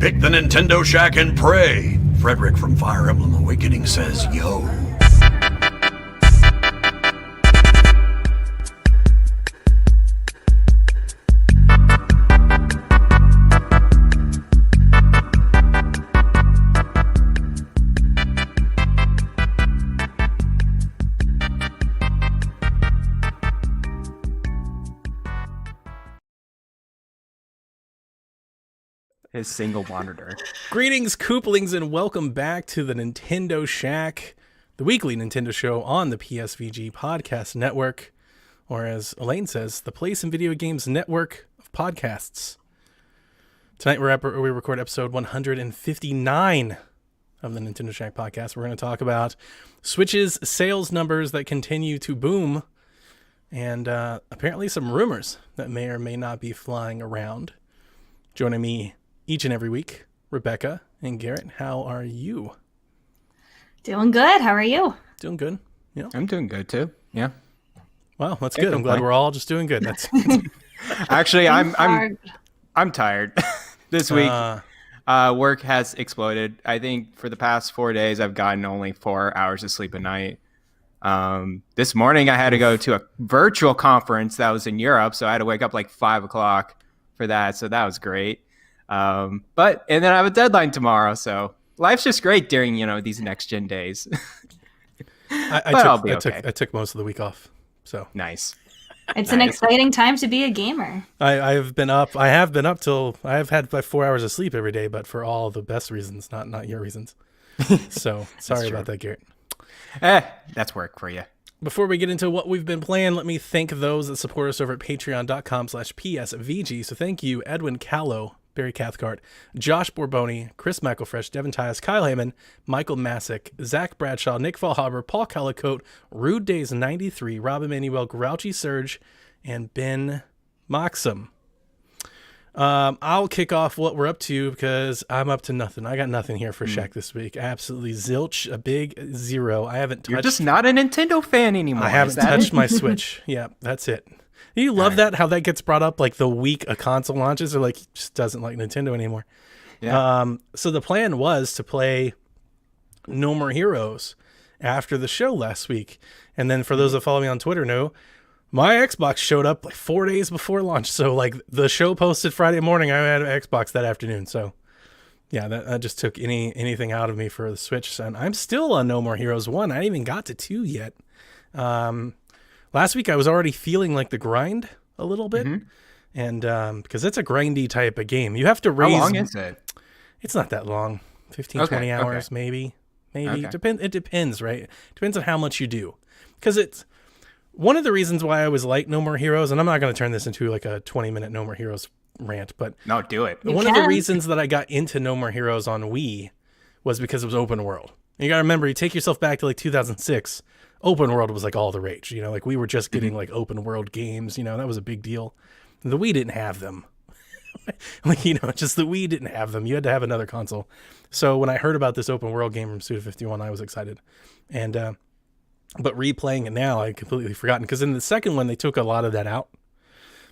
Pick the Nintendo Shack and pray. Frederick from Fire Emblem Awakening says, yo. His single monitor. Greetings, Kooplings, and welcome back to the Nintendo Shack, the weekly Nintendo show on the PSVG Podcast Network, or as Elaine says, the Place and Video Games Network of Podcasts. Tonight we record episode 159 of the Nintendo Shack Podcast. We're going to talk about Switch's sales numbers that continue to boom, and apparently some rumors that may or may not be flying around. Joining me each and every week, Rebecca and Garrett. How are you? Doing good. How are you? Doing good. Yeah, I'm doing good too. Yeah. Wow, that's good. I'm glad we're all just doing good. That's actually I'm tired this week. Work has exploded. I think for the past 4 days I've gotten only 4 hours of sleep a night. This morning I had to go to a virtual conference that was in Europe, so I had to wake up like 5 o'clock for that. So that was great. And then I have a deadline tomorrow. So life's just great during, these next gen days. I took most of the week off. So nice. It's an exciting time to be a gamer. I have been up till I have had like 4 hours of sleep every day, but for all the best reasons, not your reasons. So sorry about that, Garrett. That's work for you. Before we get into what we've been playing, let me thank those that support us over at patreon.com/PSVG. So thank you, Edwin Callow, Barry Cathcart, Josh Borboni, Chris McElfresh, Devin Tyus, Kyle Heyman, Michael Masick, Zach Bradshaw, Nick Fallhaber, Paul Calicote, Rude Days 93, Rob Emanuel, Grouchy Surge, and Ben Moxham. I'll kick off what we're up to because I'm up to nothing. I got nothing here for Shaq this week. Absolutely zilch, a big zero. I haven't touched. You're just not a Nintendo fan anymore. I haven't touched my Switch. Yeah, that's it. You love that, how that gets brought up like the week a console launches, or like he just doesn't like Nintendo anymore. Yeah. So the plan was to play No More Heroes after the show last week. And then for those that follow me on Twitter know, my Xbox showed up like 4 days before launch. So like the show posted Friday morning, I had an Xbox that afternoon. So yeah, that just took anything out of me for the Switch. And I'm still on No More Heroes 1. I ain't even got to 2 yet. Last week I was already feeling like the grind a little bit. And because it's a grindy type of game. You have to raise... How long is it? It's not that long. 15, 20 hours, maybe. Okay. It depends, right? Depends on how much you do. Because it's... One of the reasons why I was like No More Heroes, and I'm not going to turn this into like a 20-minute No More Heroes rant, but... No, do it. One of the reasons that I got into No More Heroes on Wii was because it was open world. And you got to remember, you take yourself back to like 2006, open world was like all the rage. Like we were just getting like open world games, that was a big deal. The Wii didn't have them. Just the Wii didn't have them. You had to have another console. So when I heard about this open world game from Suda51, I was excited. And... But replaying it now, I completely forgotten. Because in the second one, they took a lot of that out.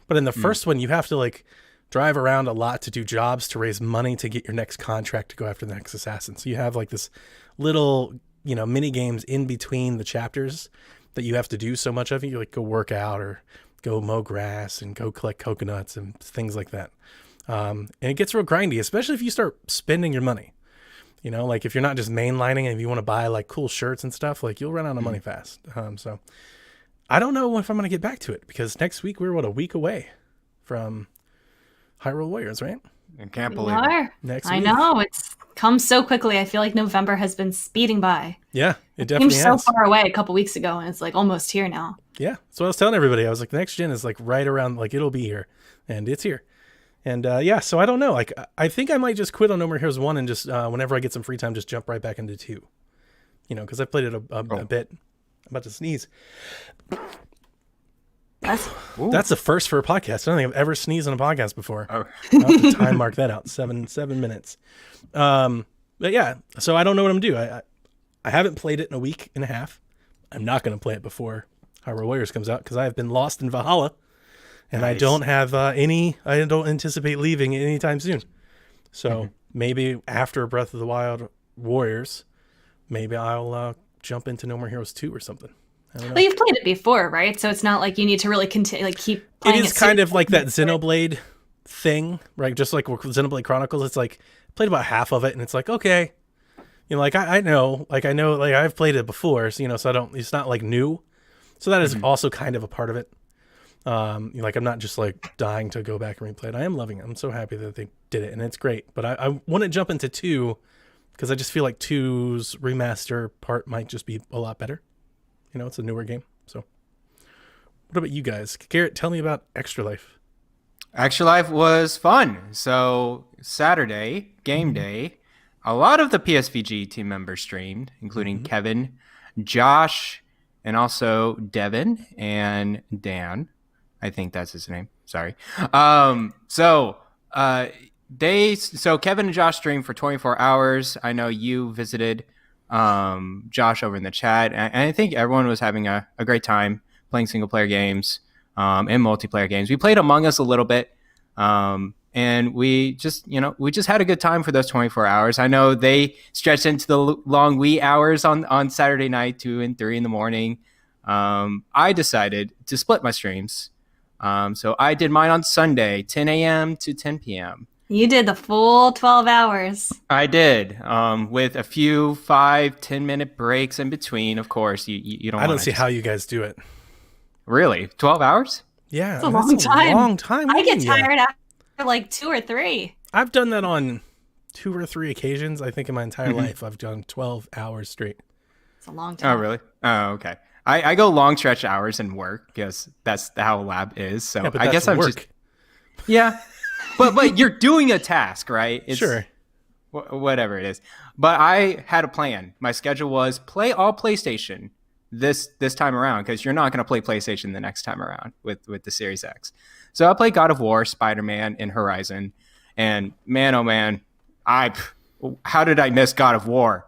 But in the first one, you have to like drive around a lot to do jobs to raise money to get your next contract to go after the next assassin. So you have like this little, mini games in between the chapters that you have to do so much of. You like go work out or go mow grass and go collect coconuts and things like that. And it gets real grindy, especially if you start spending your money. Like if you're not just mainlining and if you want to buy like cool shirts and stuff, like you'll run out of money fast. So I don't know if I'm going to get back to it because next week we're a week away from Hyrule Warriors, right? I can't believe it. Next week. I know. It's come so quickly. I feel like November has been speeding by. Yeah, it definitely seemed so far away a couple weeks ago and it's like almost here now. Yeah. So I was telling everybody, I was like, the next gen is like right around, like it'll be here and it's here. And so I don't know. Like I think I might just quit on No More Heroes 1 and just whenever I get some free time, just jump right back into 2. Because I've played it a bit. I'm about to sneeze. That's the first for a podcast. I don't think I've ever sneezed on a podcast before. I'll have to time mark that out. 7 minutes. But yeah, so I don't know what I'm doing. I haven't played it in a week and a half. I'm not going to play it before Hyrule Warriors comes out because I have been lost in Valhalla. And nice. I don't have I don't anticipate leaving anytime soon. So maybe after Breath of the Wild Warriors, maybe I'll jump into No More Heroes 2 or something. I don't know. But you've played it before, right? So it's not like you need to really continue, like keep It playing is it. kind of like that Xenoblade thing, right? Just like Xenoblade Chronicles, it's like played about half of it, and it's like, okay, you know, like I know, like I've played it before, so, you know, so I don't. It's not like new, so that is also kind of a part of it. You know, like I'm not just like dying to go back and replay it. I am loving it. I'm so happy that they did it, and it's great. But I want to jump into 2 because I just feel like 2's remaster part might just be a lot better. You know, it's a newer game. So, what about you guys? Garrett, tell me about Extra Life. Extra Life was fun. So Saturday, game day, a lot of the PSVG team members streamed, including Kevin, Josh, and also Devin and Dan. I think that's his name. Sorry. So Kevin and Josh streamed for 24 hours. I know you visited Josh over in the chat, and I think everyone was having a great time playing single player games and multiplayer games. We played Among Us a little bit, and we just had a good time for those 24 hours. I know they stretched into the long wee hours on Saturday night, 2 and 3 in the morning. I decided to split my streams. So I did mine on Sunday, 10 a.m. to 10 p.m. You did the full 12 hours. I did, with a few 5-10 minute breaks in between. Of course, you don't. I don't see how you guys do it. Really, 12 hours? Yeah, It's a long time. Long time. I get wouldn't ya? tired after like 2 or 3. I've done that on 2 or 3 occasions. I think in my entire life, I've done 12 hours straight. It's a long time. Oh, really? Oh, okay. I go long stretch hours and work because that's how lab is. So Yeah, but I that's guess I'm work. just but you're doing a task, right? It's, Sure. Whatever it is. But I had a plan. My schedule was play all PlayStation this time around because you're not going to play PlayStation the next time around with the Series X. So I played God of War, Spider-Man, and Horizon. And man, oh man, how did I miss God of War?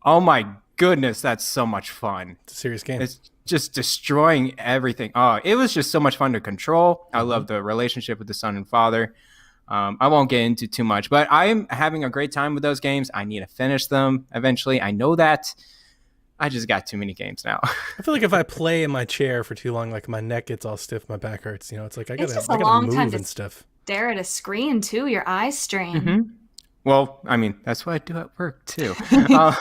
Oh my goodness, that's so much fun. It's a serious game. It's just destroying everything. Oh, it was just so much fun to control. I love the relationship with the son and father. I won't get into too much, but I'm having a great time with those games. I need to finish them eventually. I know that. I just got too many games now. I feel like if I play in my chair for too long, like my neck gets all stiff, my back hurts. You know, it's like I It's just a gotta long move time and to stuff. stare at a screen too. Your eyes strain. Mm-hmm. Well, I mean, that's what I do at work too. Hour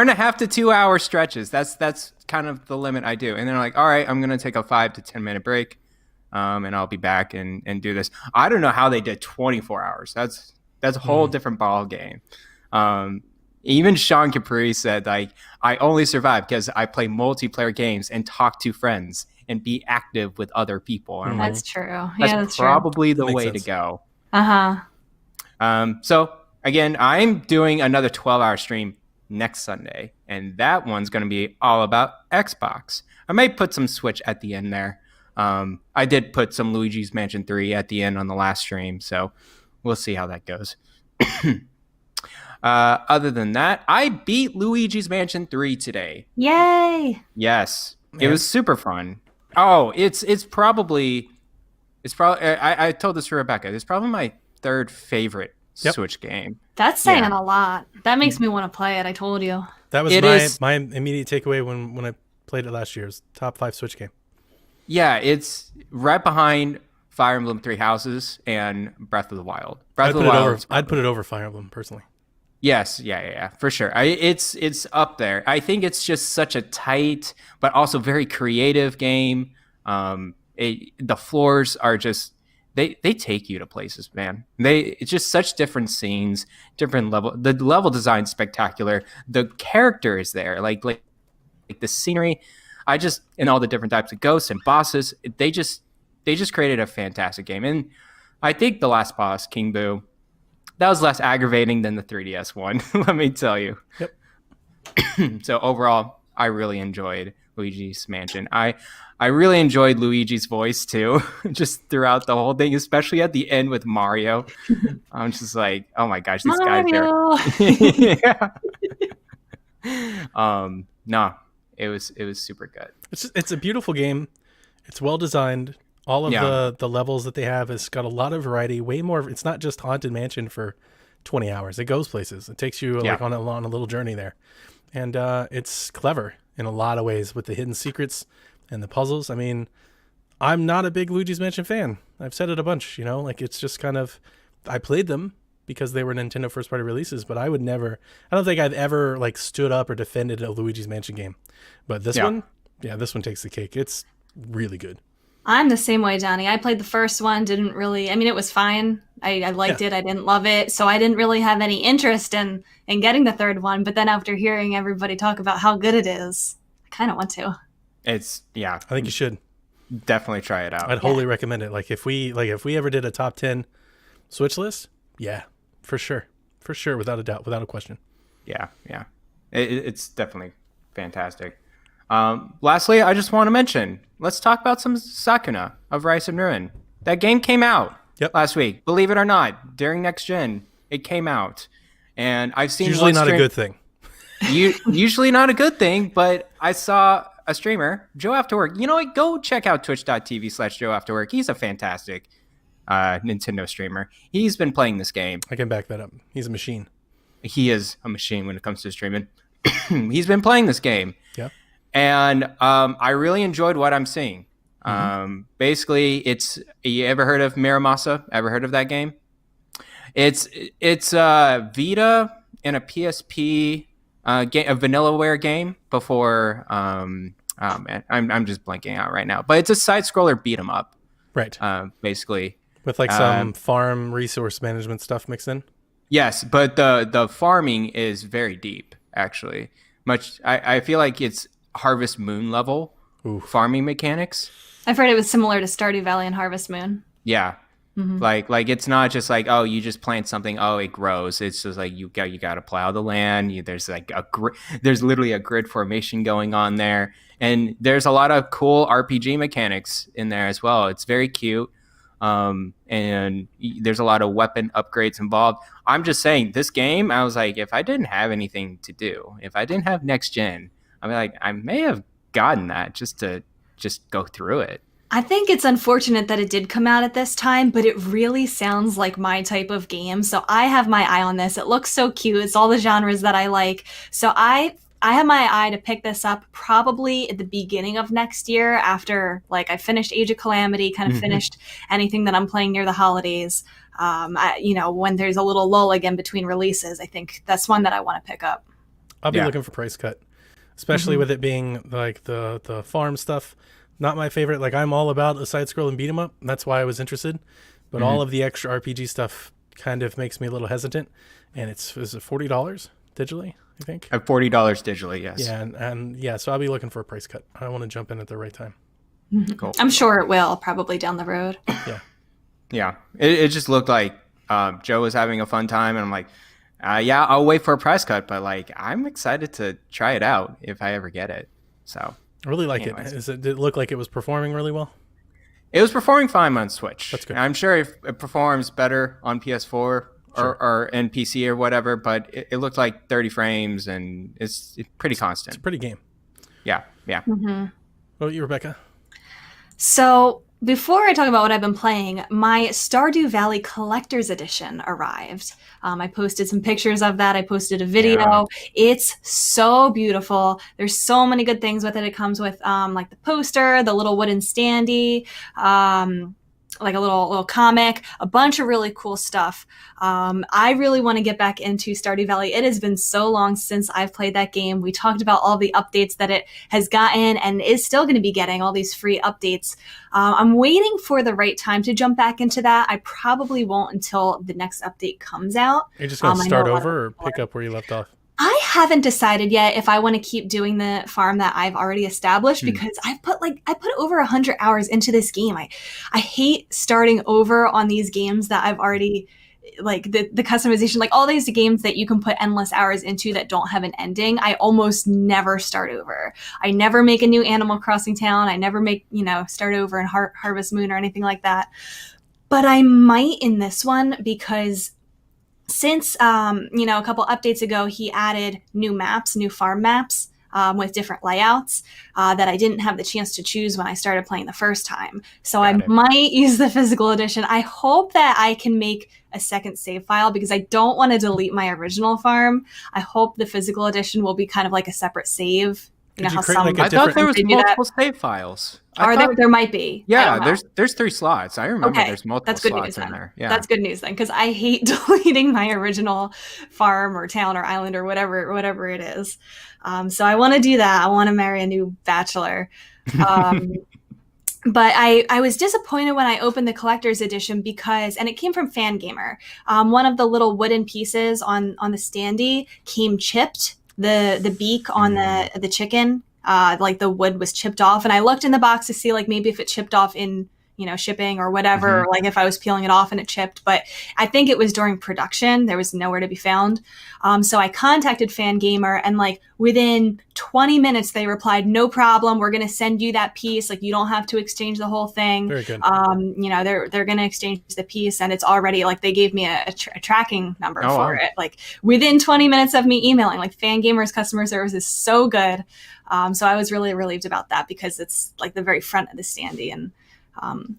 and a half to 2 hour stretches. That's kind of the limit I do. And then I'm like, all right, I'm going to take a 5 to 10 minute break. And I'll be back and do this. I don't know how they did 24 hours. That's a whole different ball game. Even Sean Capri said, like, I only survive because I play multiplayer games and talk to friends and be active with other people. And I'm like, That's true. that's Yeah, that's probably the That makes way sense. to go. true. So again, I'm doing another 12-hour stream next Sunday, and that one's going to be all about Xbox. I may put some Switch at the end there. I did put some Luigi's Mansion 3 at the end on the last stream, so we'll see how that goes. Other than that, I beat Luigi's Mansion 3 today. Yay! Yes, it Yeah. was super fun. Oh, it's probably I told this to Rebecca. It's probably my third favorite Switch game. That's saying Yeah. a lot. That makes me want to play it. I told you. That was It my is- my immediate takeaway when I played it last year. It was top 5 Switch game. Yeah, it's right behind Fire Emblem Three Houses and Breath of the Wild. Breath of the Wild. I'd put it over Fire Emblem personally. Yes, yeah, for sure. It's up there. I think it's just such a tight, but also very creative game. The floors are just they take you to places, man. It's just such different scenes, different level. The level design's spectacular. The character is there, like the scenery. And all the different types of ghosts and bosses. They just created a fantastic game. And I think the last boss, King Boo, that was less aggravating than the 3DS one. Let me tell you. Yep. So overall, I really enjoyed Luigi's Mansion. I really enjoyed Luigi's voice too, just throughout the whole thing, especially at the end with Mario. I'm just like, oh my gosh, these guys Mario! are. No, it was super good. It's a beautiful game. It's well designed. All of Yeah. the levels that they have has got a lot of variety. Way more. It's not just Haunted Mansion for 20 hours. It goes places. It takes you like on a little journey there. And it's clever in a lot of ways with the hidden secrets and the puzzles. I mean, I'm not a big Luigi's Mansion fan. I've said it a bunch, like it's just kind of, I played them because they were Nintendo first party releases, but I don't think I've ever like stood up or defended a Luigi's Mansion game. But this one takes the cake. It's really good. I'm the same way, Johnny. I played the first one, it was fine. I liked it. I didn't love it. So I didn't really have any interest in getting the third one. But then after hearing everybody talk about how good it is, I kind of want to. I think you should. Definitely try it out. I'd wholly recommend it. Like if we ever did a top 10 Switch list, for sure, without a doubt, without a question. Yeah. It's definitely fantastic. Lastly, I just want to mention, let's talk about some Sakuna of Rise and Ruin. That game came out last week. Believe it or not, during Next Gen, it came out. And I've seen usually not a good thing. Usually not a good thing, but I saw a streamer, Joe After Work. You know what? Go check out twitch.tv/Joe After Work. He's a fantastic Nintendo streamer. He's been playing this game. I can back that up. He's a machine. He is a machine when it comes to streaming. He's been playing this game. Yeah. And I really enjoyed what I'm seeing. Basically, you ever heard of Miramasa? Ever heard of that game? It's a Vita and a PSP game, a VanillaWare game before. Oh man, I'm just blanking out right now. But it's a side scroller beat 'em up, right? Basically, with like some farm resource management stuff mixed in. Yes, but the farming is very deep. Actually, I feel like it's Harvest Moon level farming mechanics. I've heard it was similar to Stardew Valley and Harvest Moon. Yeah. Like it's not just like, oh, you just plant something, oh, it grows. It's just like you got to plow the land. There's like there's literally a grid formation going on there, and there's a lot of cool RPG mechanics in there as well. It's very cute, and there's a lot of weapon upgrades involved. I'm just saying, this game, I was like, if I didn't have anything to do, if I didn't have Next Gen, I may have gotten that just to go through it. I think it's unfortunate that it did come out at this time, but it really sounds like my type of game. So I have my eye on this. It looks so cute. It's all the genres that I like. So I have my eye to pick this up probably at the beginning of next year after like I finished Age of Calamity, kind of finished anything that I'm playing near the holidays. When there's a little lull again between releases, I think that's one that I want to pick up. I'll be looking for price cut, especially with it being like the farm stuff. Not my favorite. Like I'm all about a side scroll and beat 'em up. That's why I was interested. But all of the extra RPG stuff kind of makes me a little hesitant. And is it $40 digitally, I think? At $40 digitally, yes. Yeah, and so I'll be looking for a price cut. I want to jump in at the right time. Cool. I'm sure it will, probably down the road. Yeah. It just looked like Joe was having a fun time, and I'm like, I'll wait for a price cut, but like I'm excited to try it out if I ever get it. So I really like it. Did it look like it was performing really well? It was performing fine on Switch. That's good. I'm sure if it performs better on PS4 or in PC or whatever, but it looked like 30 frames and it's pretty constant. It's a pretty game. Yeah. Mm-hmm. What about you, Rebecca? So before I talk about what I've been playing, my Stardew Valley Collector's Edition arrived. I posted some pictures of that. I posted a video. Yeah. It's so beautiful. There's so many good things with it. It comes with like the poster, the little wooden standee, like a little comic, a bunch of really cool stuff. I really want to get back into Stardew Valley. It has been so long since I've played that game. We talked about all the updates that it has gotten and is still going to be getting, all these free updates. I'm waiting for the right time to jump back into that. I probably won't until the next update comes out. You're just going to start over or pick up where you left off? I haven't decided yet if I want to keep doing the farm that I've already established because I put over 100 hours into this game. I hate starting over on these games that I've already, like the customization, like all these games that you can put endless hours into that don't have an ending. I almost never start over. I never make a new Animal Crossing town. I never make, start over in Harvest Moon or anything like that. But I might in this one because since, a couple updates ago, he added new maps, new farm maps. with different layouts that I didn't have the chance to choose when I started playing the first time. So Got I it. might use the physical edition. I hope that I can make a second save file because I don't want to delete my original farm. I hope the physical edition will be kind of like a separate save. Could you create, like, a I thought there was they do that. multiple save files. There might be. I Yeah, don't know. there's 3 slots. I remember Okay, there's multiple that's good slots news in then. there. Yeah. That's good news then, because I hate deleting my original farm or town or island or whatever it is. So I want to do that. I want to marry a new bachelor. But I was disappointed when I opened the collector's edition because, and it came from Fangamer, one of the little wooden pieces on the standee came chipped. The beak on the chicken, like the wood was chipped off, and I looked in the box to see like maybe if it chipped off in shipping or whatever, or like if I was peeling it off and it chipped, but I think it was during production. There was nowhere to be found. So I contacted Fangamer, and like within 20 minutes they replied, no problem, we're going to send you that piece. Like you don't have to exchange the whole thing. Very good. They're going to exchange the piece, and it's already like they gave me a tracking number for it. Like within 20 minutes of me emailing, like Fangamer's customer service is so good. So I was really relieved about that because it's like the very front of the standee, and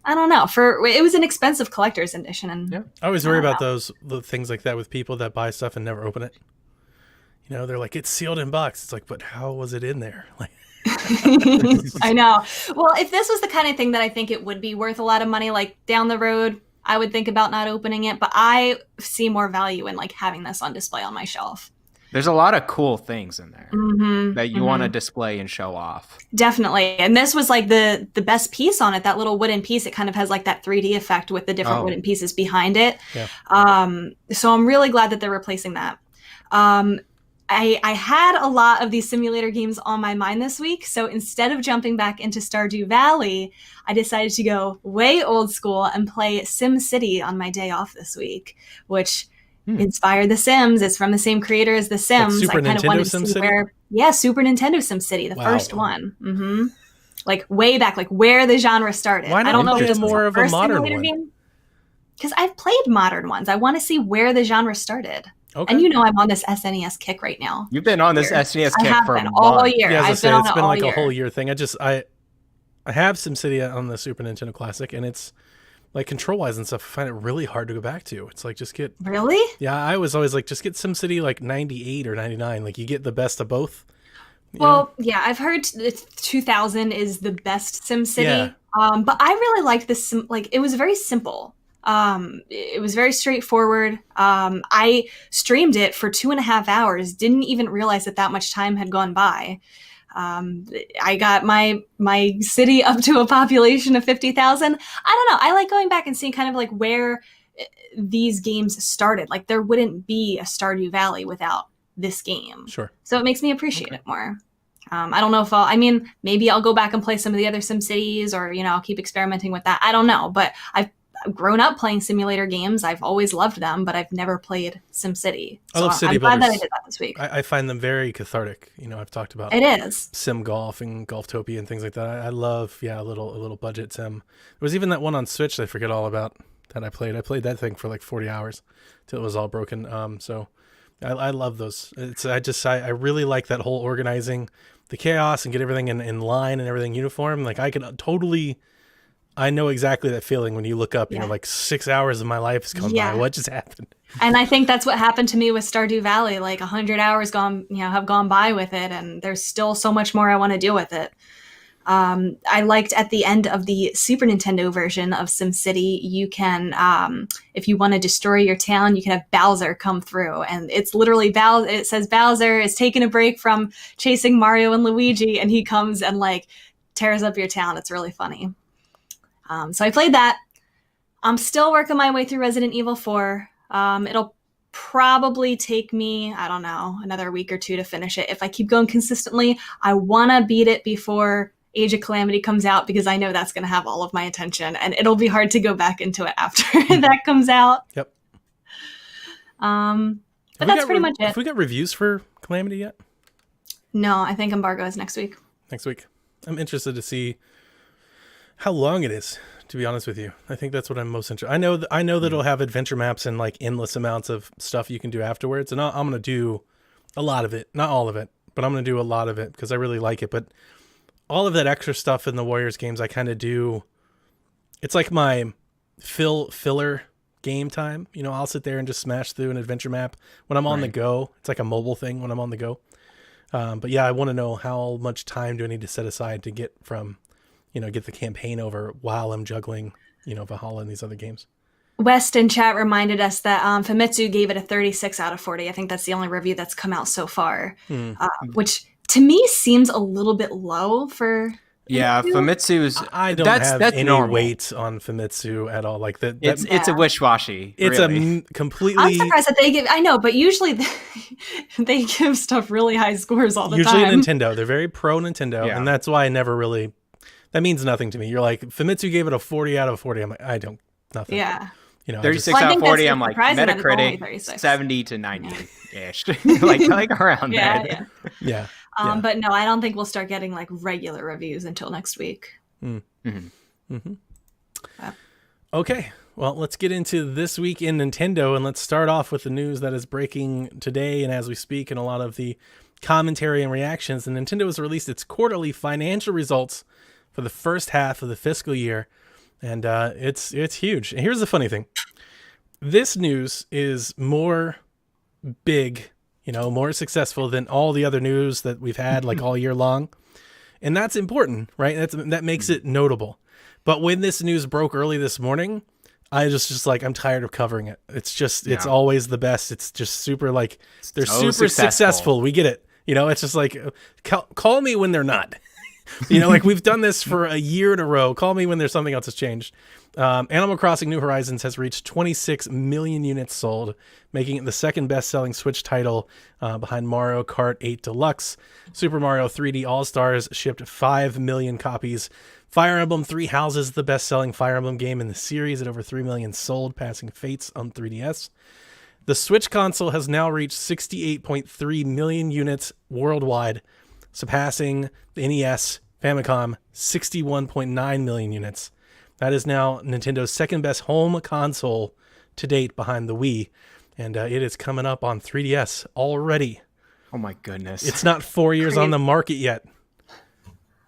I don't know. It was an expensive collector's edition, and I always worry about the things like that with people that buy stuff and never open it. They're like, it's sealed in box. It's like, but how was it in there? Like, I know. Well, if this was the kind of thing that I think it would be worth a lot of money, like down the road, I would think about not opening it. But I see more value in like having this on display on my shelf. There's a lot of cool things in there that you want to display and show off. Definitely. And this was like the best piece on it, that little wooden piece. It kind of has like that 3D effect with the different wooden pieces behind it. Yeah. So I'm really glad that they're replacing that. I had a lot of these simulator games on my mind this week. So instead of jumping back into Stardew Valley, I decided to go way old school and play SimCity on my day off this week, which inspired The Sims. It's from the same creator as The Sims. Like Super Nintendo SimCity? Super Nintendo SimCity, the first one. Like way back, like where the genre started. Why not I don't know play if this more was of the a first modern simulator one? game. Because I've played modern ones. I want to see where the genre started. Okay. And I'm on this SNES kick right now. You've been on this SNES I kick have for been a all month. year. Yeah, I've as I say, been on it's it been all like year. a whole year thing. I have SimCity on the Super Nintendo Classic, and it's like control-wise and stuff, I find it really hard to go back to. It's like, just get... Really? Yeah, I was always like, just get SimCity like 98 or 99. Like, you get the best of both. Yeah, I've heard 2000 is the best SimCity. Yeah. But I really liked this. Like, it was very simple. It was very straightforward. I streamed it for 2.5 hours. Didn't even realize that much time had gone by. I got my city up to a population of 50,000. I don't know. I like going back and seeing kind of like where these games started. Like there wouldn't be a Stardew Valley without this game. Sure. So it makes me appreciate it more. I don't know if maybe I'll go back and play some of the other SimCities, or, I'll keep experimenting with that. I don't know, but I've grown up playing simulator games. I've always loved them, but I've never played SimCity. I love City I'm glad Builders. that I did that this week. I find them very cathartic. I've talked about It is. Sim Golf and Golftopia and things like that. I love, a little budget sim. There was even that one on Switch that I forget all about that I played. I played that thing for like 40 hours till it was all broken. So I love those. I really like that whole organizing the chaos and get everything in line and everything uniform. Like I know exactly that feeling when you look up, like 6 hours of my life has gone by. What just happened? And I think that's what happened to me with Stardew Valley. Like 100 hours have gone by with it, and there's still so much more I want to do with it. I liked at the end of the Super Nintendo version of SimCity, you can, if you want to destroy your town, you can have Bowser come through, and it's literally it says Bowser is taking a break from chasing Mario and Luigi, and he comes and like tears up your town. It's really funny. So I played that. I'm still working my way through Resident Evil 4. It'll probably take me, I don't know, another week or two to finish it. If I keep going consistently, I want to beat it before Age of Calamity comes out, because I know that's going to have all of my attention, and it'll be hard to go back into it after that comes out. Yep. But that's pretty much it. Have we got reviews for Calamity yet? No, I think embargo is next week. Next week. I'm interested to see how long it is, to be honest with you. I think that's what I'm most interested. I know that it'll have adventure maps and like endless amounts of stuff you can do afterwards, and I'm going to do a lot of it, not all of it, but I'm going to do a lot of it because I really like it. But all of that extra stuff in the Warriors games, I kind of do. It's like my filler game time. You know, I'll sit there and just smash through an adventure map when I'm on the go. It's like a mobile thing when I'm on the go. But yeah, I want to know how much time do I need to set aside to get from, get the campaign over while I'm juggling, Valhalla and these other games. West in chat reminded us that Famitsu gave it a 36 out of 40. I think that's the only review that's come out so far, which to me seems a little bit low for. Yeah, Famitsu is. I don't have any normal weight on Famitsu at all. Like that, it's a wish-washy. It's really. Completely. I'm surprised that they give. I know, but usually they give stuff really high scores all the time. Usually Nintendo, they're very pro Nintendo, and that's why I never really. That means nothing to me. You're like Famitsu gave it a 40 out of 40. I'm like, I don't nothing. Yeah. 36 out of 40. I'm like Metacritic 70 to 90 ish, like around there. Yeah. But no, I don't think we'll start getting like regular reviews until next week. Okay, well, let's get into this week in Nintendo, and let's start off with the news that is breaking today and as we speak, and a lot of the commentary and reactions. And Nintendo has released its quarterly financial results for the first half of the fiscal year, and it's huge. And here's the funny thing: this news is more big. More successful than all the other news that we've had like all year long. And that's important, right? That makes it notable. But when this news broke early this morning, I just like, I'm tired of covering it. It's just, it's always the best. It's just super like, they're so super successful. We get it. It's just like, call me when they're not. Like we've done this for a year in a row. Call me when there's something else has changed. Animal Crossing New Horizons has reached 26 million units sold, making it the second best-selling Switch title behind Mario Kart 8 Deluxe. Super Mario 3D All-Stars shipped 5 million copies. Fire Emblem Three Houses, the best-selling Fire Emblem game in the series at over 3 million sold, passing Fates on 3DS. The Switch console has now reached 68.3 million units worldwide, surpassing the NES Famicom 61.9 million units. That is now Nintendo's second best home console to date behind the Wii. And it is coming up on 3DS already. Oh my goodness. It's not 4 years on the market yet.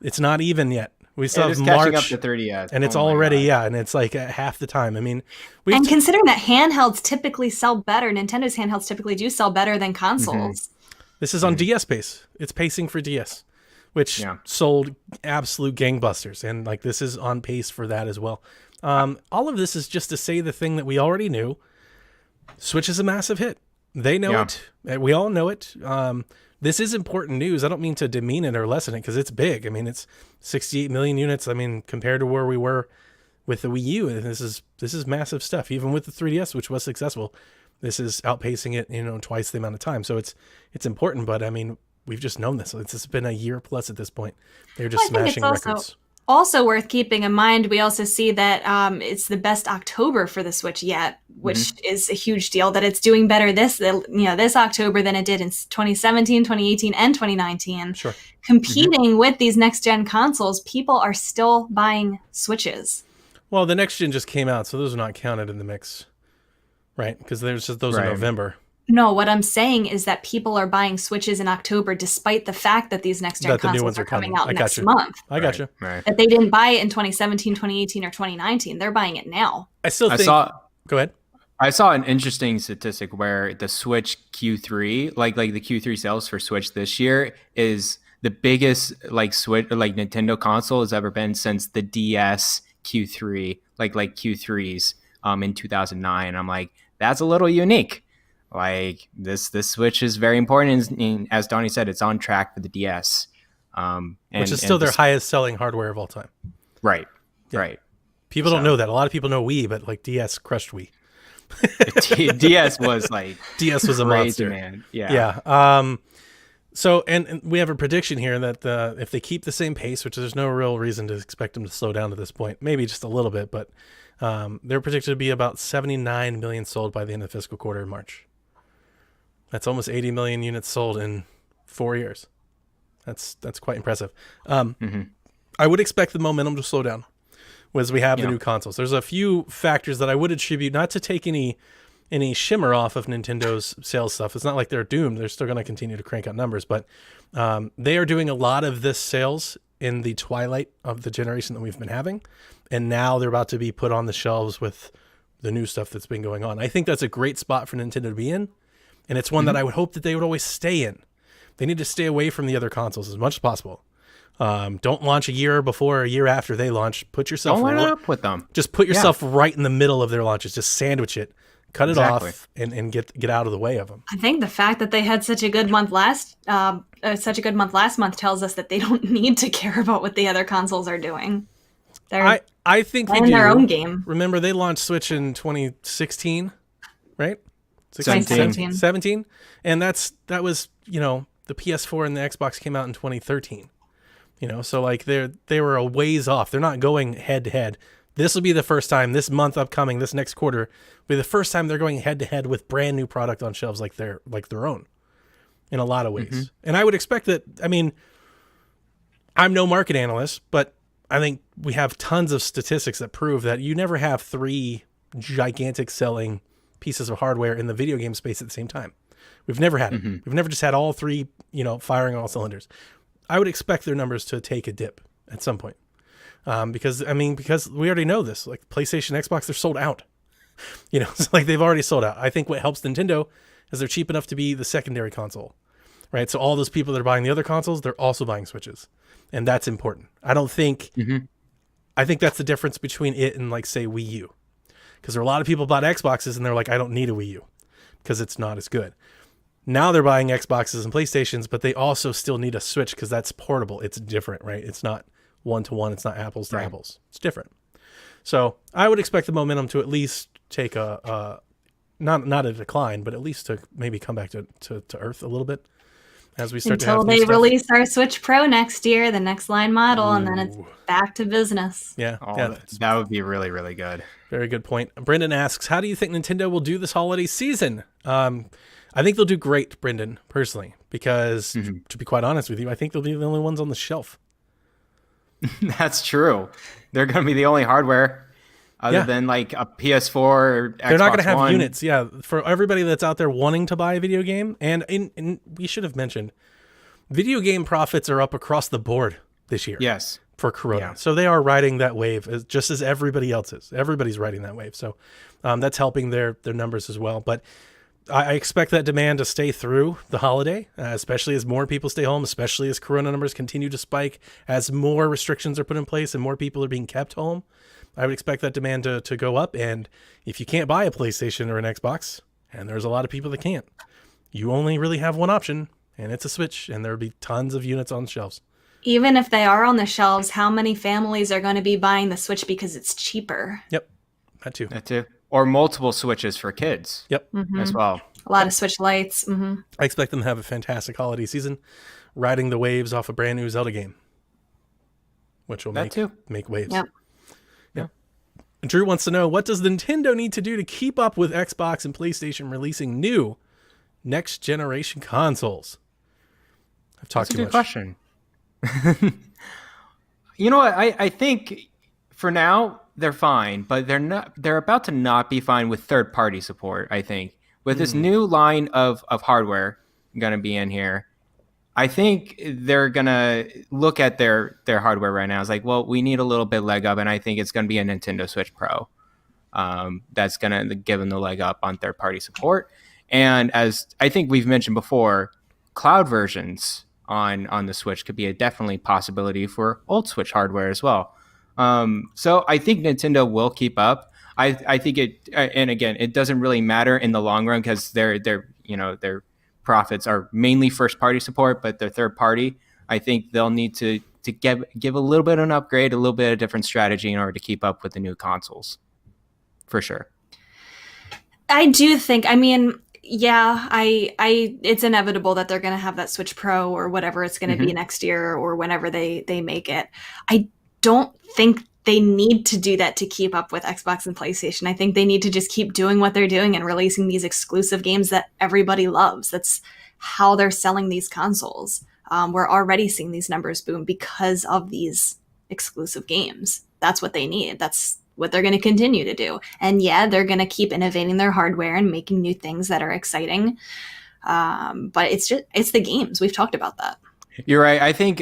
It's not even yet. We still have March. Catching up to 3DS. And it's already, and it's like half the time. I mean, considering that handhelds typically sell better, Nintendo's handhelds typically do sell better than consoles. This is on DS pace. It's pacing for DS. Which sold absolute gangbusters. And like this is on pace for that as well. All of this is just to say the thing that we already knew. Switch is a massive hit. They know it. We all know it. This is important news. I don't mean to demean it or lessen it because it's big. I mean, it's 68 million units. I mean, compared to where we were with the Wii U, this is massive stuff. Even with the 3DS, which was successful, this is outpacing it, twice the amount of time. So it's important, but I mean, we've just known this. It's been a year plus at this point. They're just smashing records. Also worth keeping in mind, we also see that it's the best October for the Switch yet, which is a huge deal. That it's doing better this October than it did in 2017, 2018, and 2019. Sure. Competing with these next gen consoles, people are still buying Switches. Well, the next gen just came out, so those are not counted in the mix, right? Because there's just those in November. No, what I'm saying is that people are buying Switches in October despite the fact that these next-gen consoles are coming out next month. I got you. Right. That they didn't buy it in 2017, 2018, or 2019. They're buying it now. Go ahead. I saw an interesting statistic where the Switch Q3, like the Q3 sales for Switch this year is the biggest Switch Nintendo console has ever been since the DS Q3, like Q3s in 2009. I'm like, that's a little unique. Like this Switch is very important, and as Donnie said, it's on track for the DS, which is still their highest selling hardware of all time. Right. People don't know that. A lot of people know Wii, but like DS crushed Wii. DS was like DS was a monster, man. Yeah. So and we have a prediction here that if they keep the same pace, which there's no real reason to expect them to slow down at this point, maybe just a little bit, but they're predicted to be about 79 million sold by the end of the fiscal quarter in March. That's almost 80 million units sold in 4 years. That's quite impressive. I would expect the momentum to slow down as we have the new consoles. There's a few factors that I would attribute, not to take any any shimmer off of Nintendo's sales stuff. It's not like they're doomed. They're still going to continue to crank out numbers, but they are doing a lot of this sales in the twilight of the generation that we've been having. And now they're about to be put on the shelves with the new stuff that's been going on. I think that's a great spot for Nintendo to be in. And it's one that I would hope that they would always stay in. They need to stay away from the other consoles as much as possible. Don't launch a year before or a year after they launch. Put yourself Don't line up with them. Just put yourself right in the middle of their launches. Just sandwich it, cut it off, and get out of the way of them. I think the fact that they had such a good month last month tells us that they don't need to care about what the other consoles are doing. They're I think they in do. their own game. Remember, they launched Switch in 2016, right? 17. And that was, the PS4 and the Xbox came out in 2013. So like they were a ways off. They're not going head to head. This will be the first time this month upcoming, this next quarter, will be the first time they're going head to head with brand new product on shelves like their own in a lot of ways. Mm-hmm. And I would expect that, I'm no market analyst, but I think we have tons of statistics that prove that you never have 3 gigantic selling pieces of hardware in the video game space at the same time. We've never had it. We've never just had all 3, firing on all cylinders. I would expect their numbers to take a dip at some point. Because we already know this, like PlayStation, Xbox, they're sold out. It's like they've already sold out. I think what helps Nintendo is they're cheap enough to be the secondary console, right? So all those people that are buying the other consoles, they're also buying Switches. And that's important. I think that's the difference between it and like say Wii U. Because there are a lot of people bought Xboxes and they're like, I don't need a Wii U because it's not as good. Now they're buying Xboxes and PlayStations, but they also still need a Switch because that's portable. It's different, right? It's not one-to-one. It's not apples to apples. It's different. So I would expect the momentum to at least take not a decline, but at least to maybe come back to earth a little bit as we start until to have they release our Switch Pro next year, the next line model, and then it's back to business. Yeah, that would be really, really good. Very good point. Brendan asks, how do you think Nintendo will do this holiday season? I think they'll do great, Brendan, personally, because to be quite honest with you, I think they'll be the only ones on the shelf. That's true. They're going to be the only hardware other than like a PS4 or Xbox They're not going to have One. units. Yeah. For everybody that's out there wanting to buy a video game, and we should have mentioned, video game profits are up across the board this year. Yes. For Corona. Yeah. So they are riding that wave just as everybody else is. Everybody's riding that wave. So that's helping their numbers as well. But I expect that demand to stay through the holiday, especially as more people stay home, especially as Corona numbers continue to spike, as more restrictions are put in place and more people are being kept home. I would expect that demand to go up. And if you can't buy a PlayStation or an Xbox, and there's a lot of people that can't, you only really have one option, and it's a Switch, and there'll be tons of units on shelves. Even if they are on the shelves, how many families are going to be buying the Switch because it's cheaper? Yep, that too. Or multiple Switches for kids. Yep, as well. A lot of Switch Lights. I expect them to have a fantastic holiday season, riding the waves off a brand new Zelda game, which will make waves. Yep. Drew wants to know, what does Nintendo need to do to keep up with Xbox and PlayStation releasing new next generation consoles? I've talked too much. That's a good question. You know what? I think for now they're fine, but they're about to not be fine with third-party support, I think. With this new line of hardware going to be in here, I think they're going to look at their hardware right now. It's like, well, we need a little bit leg up, and I think it's going to be a Nintendo Switch Pro. That's going to give them the leg up on third-party support. And as I think we've mentioned before, cloud versions on the Switch could be a definitely possibility for old Switch hardware as well. So I think Nintendo will keep up. I think it, and again, it doesn't really matter in the long run because their profits are mainly first party support, but their third party, I think they'll need to give a little bit of an upgrade, a little bit of different strategy in order to keep up with the new consoles, for sure. I do think, it's inevitable that they're going to have that Switch Pro or whatever it's going to be next year or whenever they make it. I don't think they need to do that to keep up with Xbox and PlayStation. I think they need to just keep doing what they're doing and releasing these exclusive games that everybody loves. That's how they're selling these consoles. We're already seeing these numbers boom because of these exclusive games. That's what they need. That's what they're going to continue to do. And yeah, they're going to keep innovating their hardware and making new things that are exciting. But it's the games. We've talked about that. You're right. I think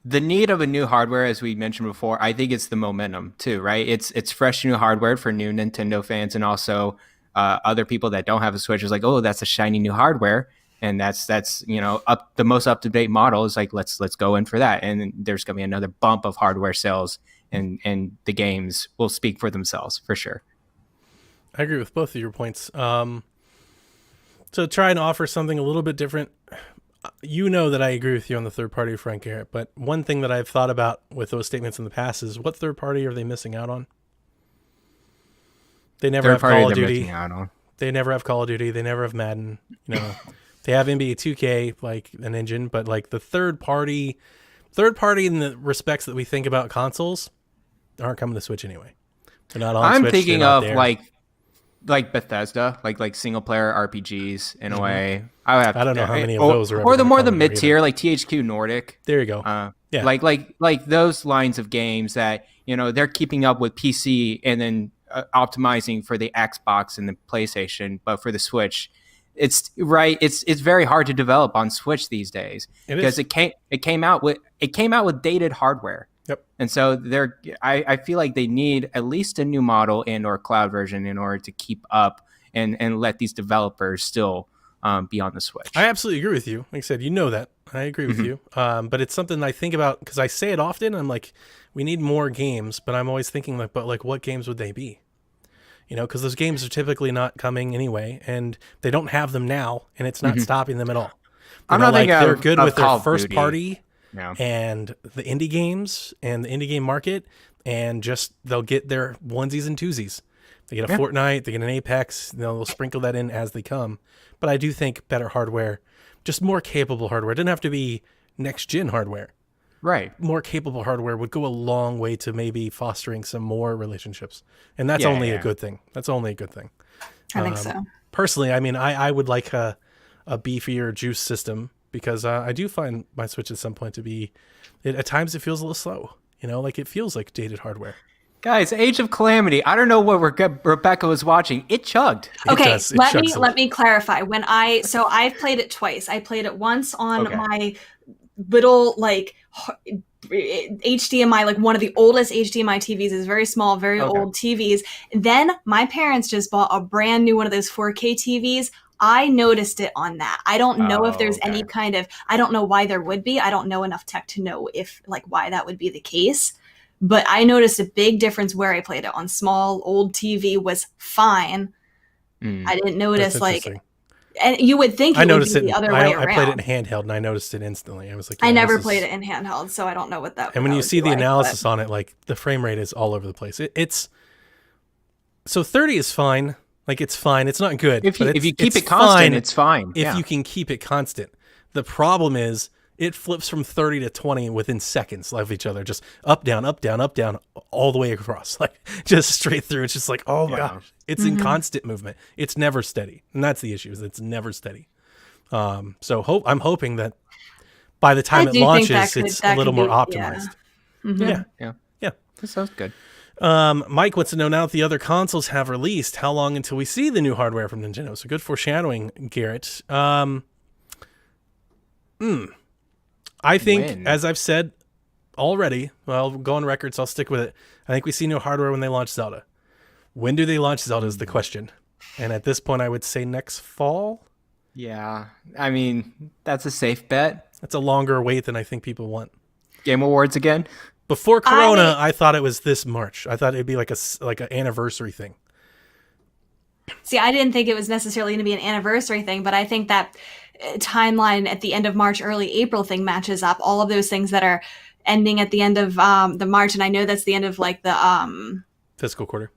the need of a new hardware, as we mentioned before, I think it's the momentum too, right? It's fresh new hardware for new Nintendo fans, and also other people that don't have a Switch is like, oh, that's a shiny new hardware, and that's the most up to date model is like let's go in for that, and there's gonna be another bump of hardware sales, and the games will speak for themselves for sure. I agree with both of your points. To try and offer something a little bit different, that I agree with you on the third party, Frank Garrett, but one thing that I've thought about with those statements in the past is what third party are they missing out on? They never have Call of Duty. They never have Call of Duty. They never have Madden. They have NBA 2K, like an engine, but like the third party in the respects that we think about consoles aren't coming to Switch anyway. They're not on I'm Switch. thinking of like Bethesda, like single player RPGs in a way. I don't know how many of those are. Or the mid tier, like THQ Nordic. There you go. Yeah, like those lines of games that they're keeping up with PC and then optimizing for the Xbox and the PlayStation, but for the Switch, it's very hard to develop on Switch these days because it came out with dated hardware. Yep. And so I feel like they need at least a new model and or cloud version in order to keep up and let these developers still be on the Switch. I absolutely agree with you. Like I said, that. I agree with you. But it's something I think about because I say it often. I'm like, we need more games, but I'm always thinking but what games would they be? Because those games are typically not coming anyway, and they don't have them now, and it's not stopping them at all. I'm not thinking they're good with their first Duty. party. Yeah. And the indie games and the indie game market, and just they'll get their onesies and twosies. They get a Fortnite, they get an Apex, they'll sprinkle that in as they come. But I do think better hardware, just more capable hardware. It doesn't have to be next-gen hardware. Right. More capable hardware would go a long way to maybe fostering some more relationships. And that's only a good thing. That's only a good thing. I think so. Personally, I mean, I would like a beefier juice system, because I do find my Switch at some point to be, at times it feels a little slow. Like it feels like dated hardware. Guys, Age of Calamity. I don't know what Rebecca was watching. It chugged. Okay, let me clarify. I've played it twice. I played it once on my little HDMI, one of the oldest HDMI TVs. Is very small, very old TVs. Then my parents just bought a brand new one of those 4K TVs. I noticed it on that. I don't know if there's any kind of, I don't know why there would be. I don't know enough tech to know if why that would be the case. But I noticed a big difference where I played it on. Small old TV was fine. I didn't notice and you would think it would be the other way around. I played it in handheld and I noticed it instantly. I was like, I never played it in handheld, so I don't know what that. And when you see the analysis on it, the frame rate is all over the place. So 30 is fine. It's fine. It's not good. If you keep it constant, it's fine. If you can keep it constant. The problem is it flips from 30 to 20 within seconds of each other. Just up, down, up, down, up, down, all the way across. Just straight through. It's just oh my gosh. It's in constant movement. It's never steady. And that's the issue, is it's never steady. I'm hoping that by the time it launches, it's a little more optimized. Yeah. That sounds good. Mike wants to know, now that the other consoles have released, how long until we see the new hardware from Nintendo? So good foreshadowing, Garrett. I think, as I've said already, I'll go on record, so I'll stick with it. I think we see new hardware when they launch Zelda. When do they launch Zelda is the question. And at this point, I would say next fall. Yeah. I mean, that's a safe bet. That's a longer wait than I think people want. Game Awards again? Before Corona, I thought it was this March. I thought it'd be like an anniversary thing. See, I didn't think it was necessarily going to be an anniversary thing, but I think that timeline at the end of March, early April thing matches up. All of those things that are ending at the end of the March, and I know that's the end of the fiscal quarter.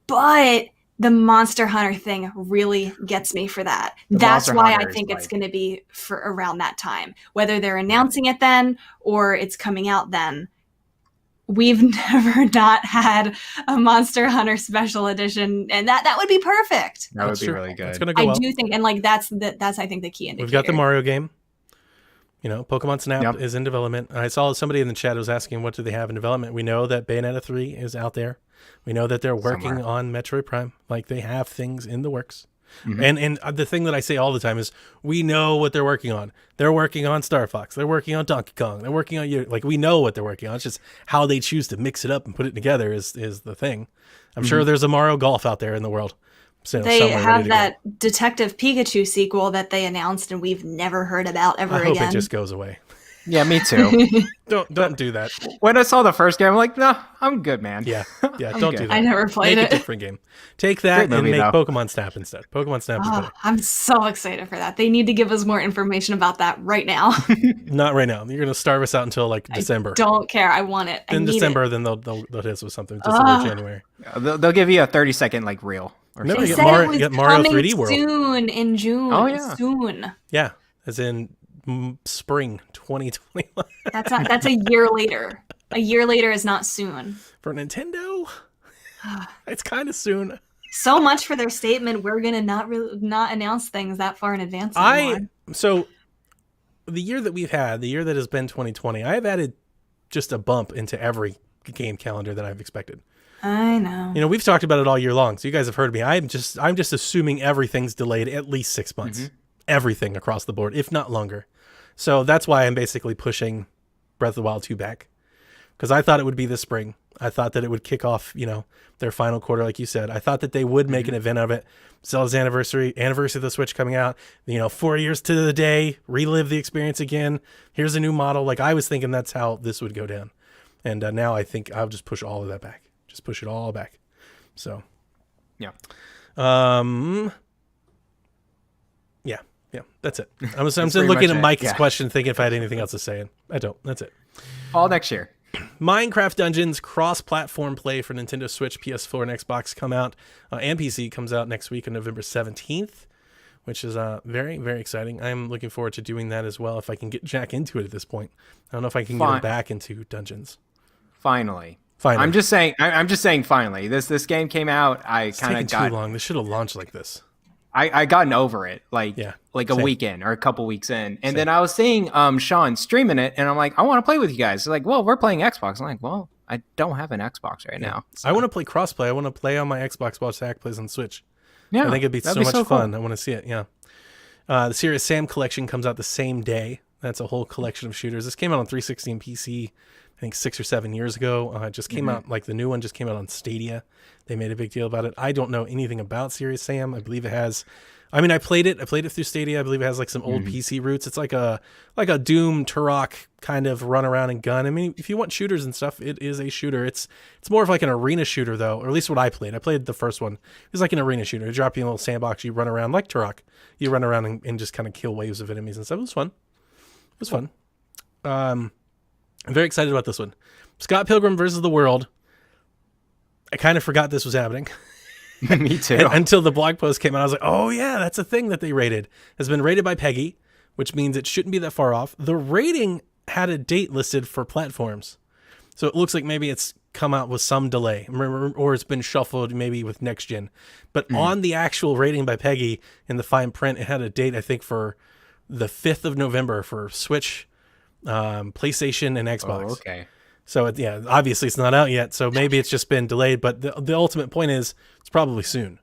But the Monster Hunter thing really gets me for that. That's why I think it's going to be for around that time. Whether they're announcing it then or it's coming out then. We've never not had a Monster Hunter special edition, and that would be perfect. That would be really good. It's gonna go well. I do think, and that's I think the key indicator. We've got the Mario game. Pokemon Snap is in development. I saw somebody in the chat was asking what do they have in development. We know that Bayonetta 3 is out there. We know that they're working on Metroid Prime. Like, they have things in the works. And the thing that I say all the time is we know what they're working on. They're working on Star Fox. They're working on Donkey Kong. They're working on like, we know what they're working on. It's just how they choose to mix it up and put it together is the thing. I'm sure there's a Mario Golf out there in the world. So they have that Detective Pikachu sequel that they announced and we've never heard about ever again. I hope it just goes away. Yeah, me too. Don't do that. When I saw the first game, I'm like, no, I'm good, man. Yeah, don't do that. I never played Make it. a different game. Take that and make Pokemon Snap instead. Pokemon Snap is better. I'm so excited for that. They need to give us more information about that right now. Not right now. You're going to starve us out until like December. I don't care. I want it. In December, then they'll hit us with something. December, January. They'll give you a 30-second like reel. Remember, They you said it was get Mario coming 3D World. soon in June. Oh, yeah. Soon. Yeah, as in spring 2021. That's a year later. A year later is not soon. For Nintendo, it's kind of soon. So much for their statement. We're gonna not announce things that far in advance anymore. So the year that we've had, the year that has been 2020, I have added just a bump into every game calendar that I've expected. I know. We've talked about it all year long, so you guys have heard me. I'm just assuming everything's delayed at least 6 months. Everything across the board, if not longer. So that's why I'm basically pushing Breath of the Wild 2 back. Because I thought it would be this spring. I thought that it would kick off, their final quarter, like you said. I thought that they would make an event of it. Zelda's anniversary of the Switch coming out. 4 years to the day, relive the experience again. Here's a new model. Like, I was thinking that's how this would go down. And now I think I'll just push all of that back. Just push it all back. So, yeah. Yeah, that's it. I'm just looking at Mike's question, thinking if I had anything else to say. And I don't. That's it. All next year. Minecraft Dungeons cross-platform play for Nintendo Switch, PS4, and Xbox come out. And PC comes out next week on November 17th, which is very, very exciting. I'm looking forward to doing that as well if I can get Jack into it at this point. I don't know if I can get him back into Dungeons. Finally. I'm just saying finally. This game came out. I kind of got too long. This should have launched like this. I gotten over it like a weekend or a couple weeks in. And then I was seeing Sean streaming it and I'm like, I want to play with you guys. They're like, well, we're playing Xbox. I'm like, well, I don't have an Xbox right now. So. I want to play crossplay. I want to play on my Xbox while Zach plays on Switch. Yeah, I think it'd be so much fun. Cool. I want to see it. Yeah. The Serious Sam collection comes out the same day. That's a whole collection of shooters. This came out on 360 and PC, I think 6 or 7 years ago. It just came out, like the new one just came out on Stadia. They made a big deal about it. I don't know anything about Serious Sam. I believe it has, I played it through Stadia. I believe it has like some old PC roots. It's like a Doom Turok kind of run around and gun. If you want shooters and stuff, it is a shooter. It's more of like an arena shooter though, or at least what I played. I played the first one. It was like an arena shooter. You drop you in a little sandbox, you run around like Turok. You run around and just kind of kill waves of enemies and stuff. It was fun. It was fun. I'm very excited about this one. Scott Pilgrim versus the World. I kind of forgot this was happening. Me too. Until the blog post came out, I was like, oh yeah, that's a thing that they rated. Has been rated by Peggy, which means it shouldn't be that far off. The rating had a date listed for platforms. So it looks like maybe it's come out with some delay, or it's been shuffled maybe with next gen. But on the actual rating by Peggy in the fine print, it had a date, I think, for the 5th of November for Switch, PlayStation, and Xbox. Oh, okay. So, obviously it's not out yet, so maybe it's just been delayed, but the ultimate point is it's probably soon,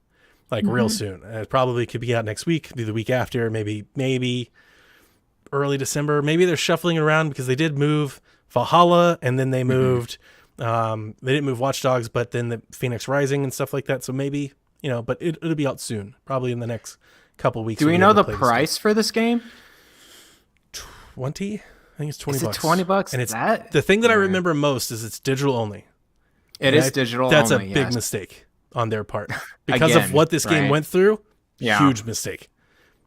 like real soon. It probably could be out next week, be the week after, maybe early December. Maybe they're shuffling it around because they did move Valhalla, and then they moved, they didn't move Watch Dogs, but then the Phoenix Rising and stuff like that, so maybe, but it'll be out soon, probably in the next couple weeks. Do we know the price for this game? 20? I think it's $20. Is it $20? And it's the thing that I remember most is it's digital only. It is digital That's only. That's a big mistake on their part because of what this game went through. Yeah. Huge mistake.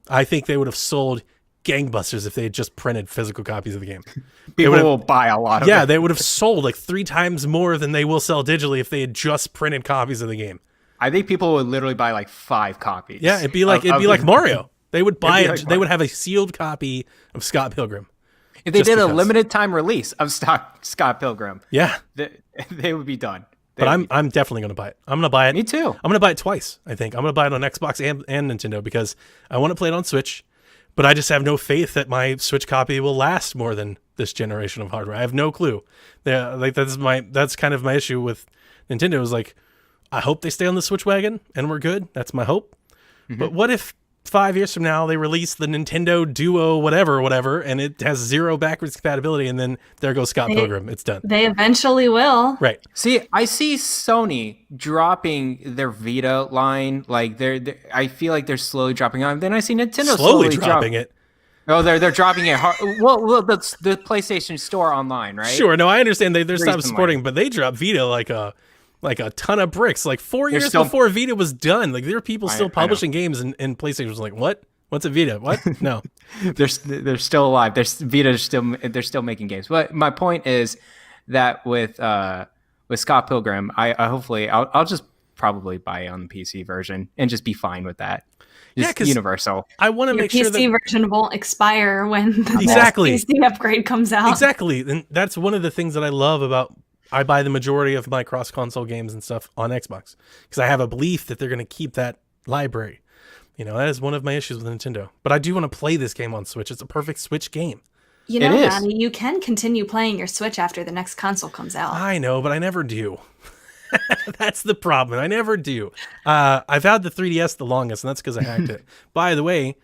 I think they would have sold gangbusters if they had just printed physical copies of the game. People will buy a lot of it. Yeah, they would have sold like 3 times more than they will sell digitally if they had just printed copies of the game. I think people would literally buy like 5 copies. Yeah, it'd be like Mario. They would buy they would have a sealed copy of Scott Pilgrim. If they did a limited time release of Scott Pilgrim, they would be done. But I'm definitely going to buy it. I'm going to buy it. Me too. I'm going to buy it twice, I think. I'm going to buy it on Xbox and Nintendo because I want to play it on Switch. But I just have no faith that my Switch copy will last more than this generation of hardware. I have no clue. Yeah, like that's kind of my issue with Nintendo. Is like, I hope they stay on the Switch wagon and we're good. That's my hope. But what if 5 years from now they release the Nintendo Duo whatever, and it has 0 backwards compatibility, and then there goes Scott Pilgrim. It's done. They eventually will. Right. See, I see Sony dropping their Vita line. Like I feel like they're slowly dropping on. Then I see Nintendo Slowly dropping it. Oh, they're dropping it hard. Well, that's the PlayStation Store online, right? Sure. No, I understand they're stopped Recently. supporting, but they dropped Vita like a ton of bricks. Like 4 years still- before Vita was done. Like there are people still I know. publishing games, and PlayStation was like, what? What's a Vita? What? No. they're still alive. They're still making games. But my point is that with Scott Pilgrim, I'll just probably buy on the PC version and just be fine with that. Just 'cause universal. I want to Your make sure PC that version won't expire when the Exactly. next PC upgrade comes out. exactly, and that's one of the things that I love about. I buy the majority of my cross-console games and stuff on Xbox because I have a belief that they're going to keep that library. You know, that is one of my issues with Nintendo. But I do want to play this game on Switch. It's a perfect Switch game. You know, It is. Donnie, you can continue playing your Switch after the next console comes out. I know, but I never do. That's the problem. I never do. I've had the 3DS the longest, and that's because I hacked it. By the way,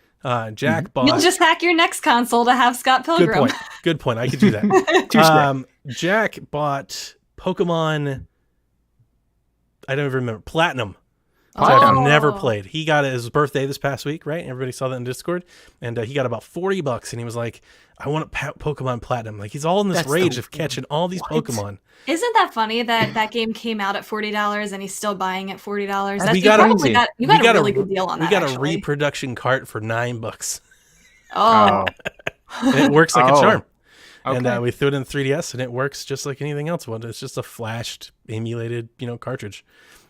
Jack bought... You'll just hack your next console to have Scott Good Pilgrim. point. Good point. I could do that. Jack bought Pokemon... I don't even remember. Platinum. Which I've never played. He got it his birthday this past week, right? Everybody saw that in Discord. And he got about $40, and he was like, I want Pokemon Platinum. Like, he's all in this rage of catching all these Pokemon. Isn't that funny that that game came out at $40 and he's still buying at $40? We You got probably got a really good deal on that. We got actually. a reproduction cart for $9. Oh, And it works like a charm. Okay. And we threw it in 3DS, and it works just like anything else would. It's just a flashed, emulated, cartridge.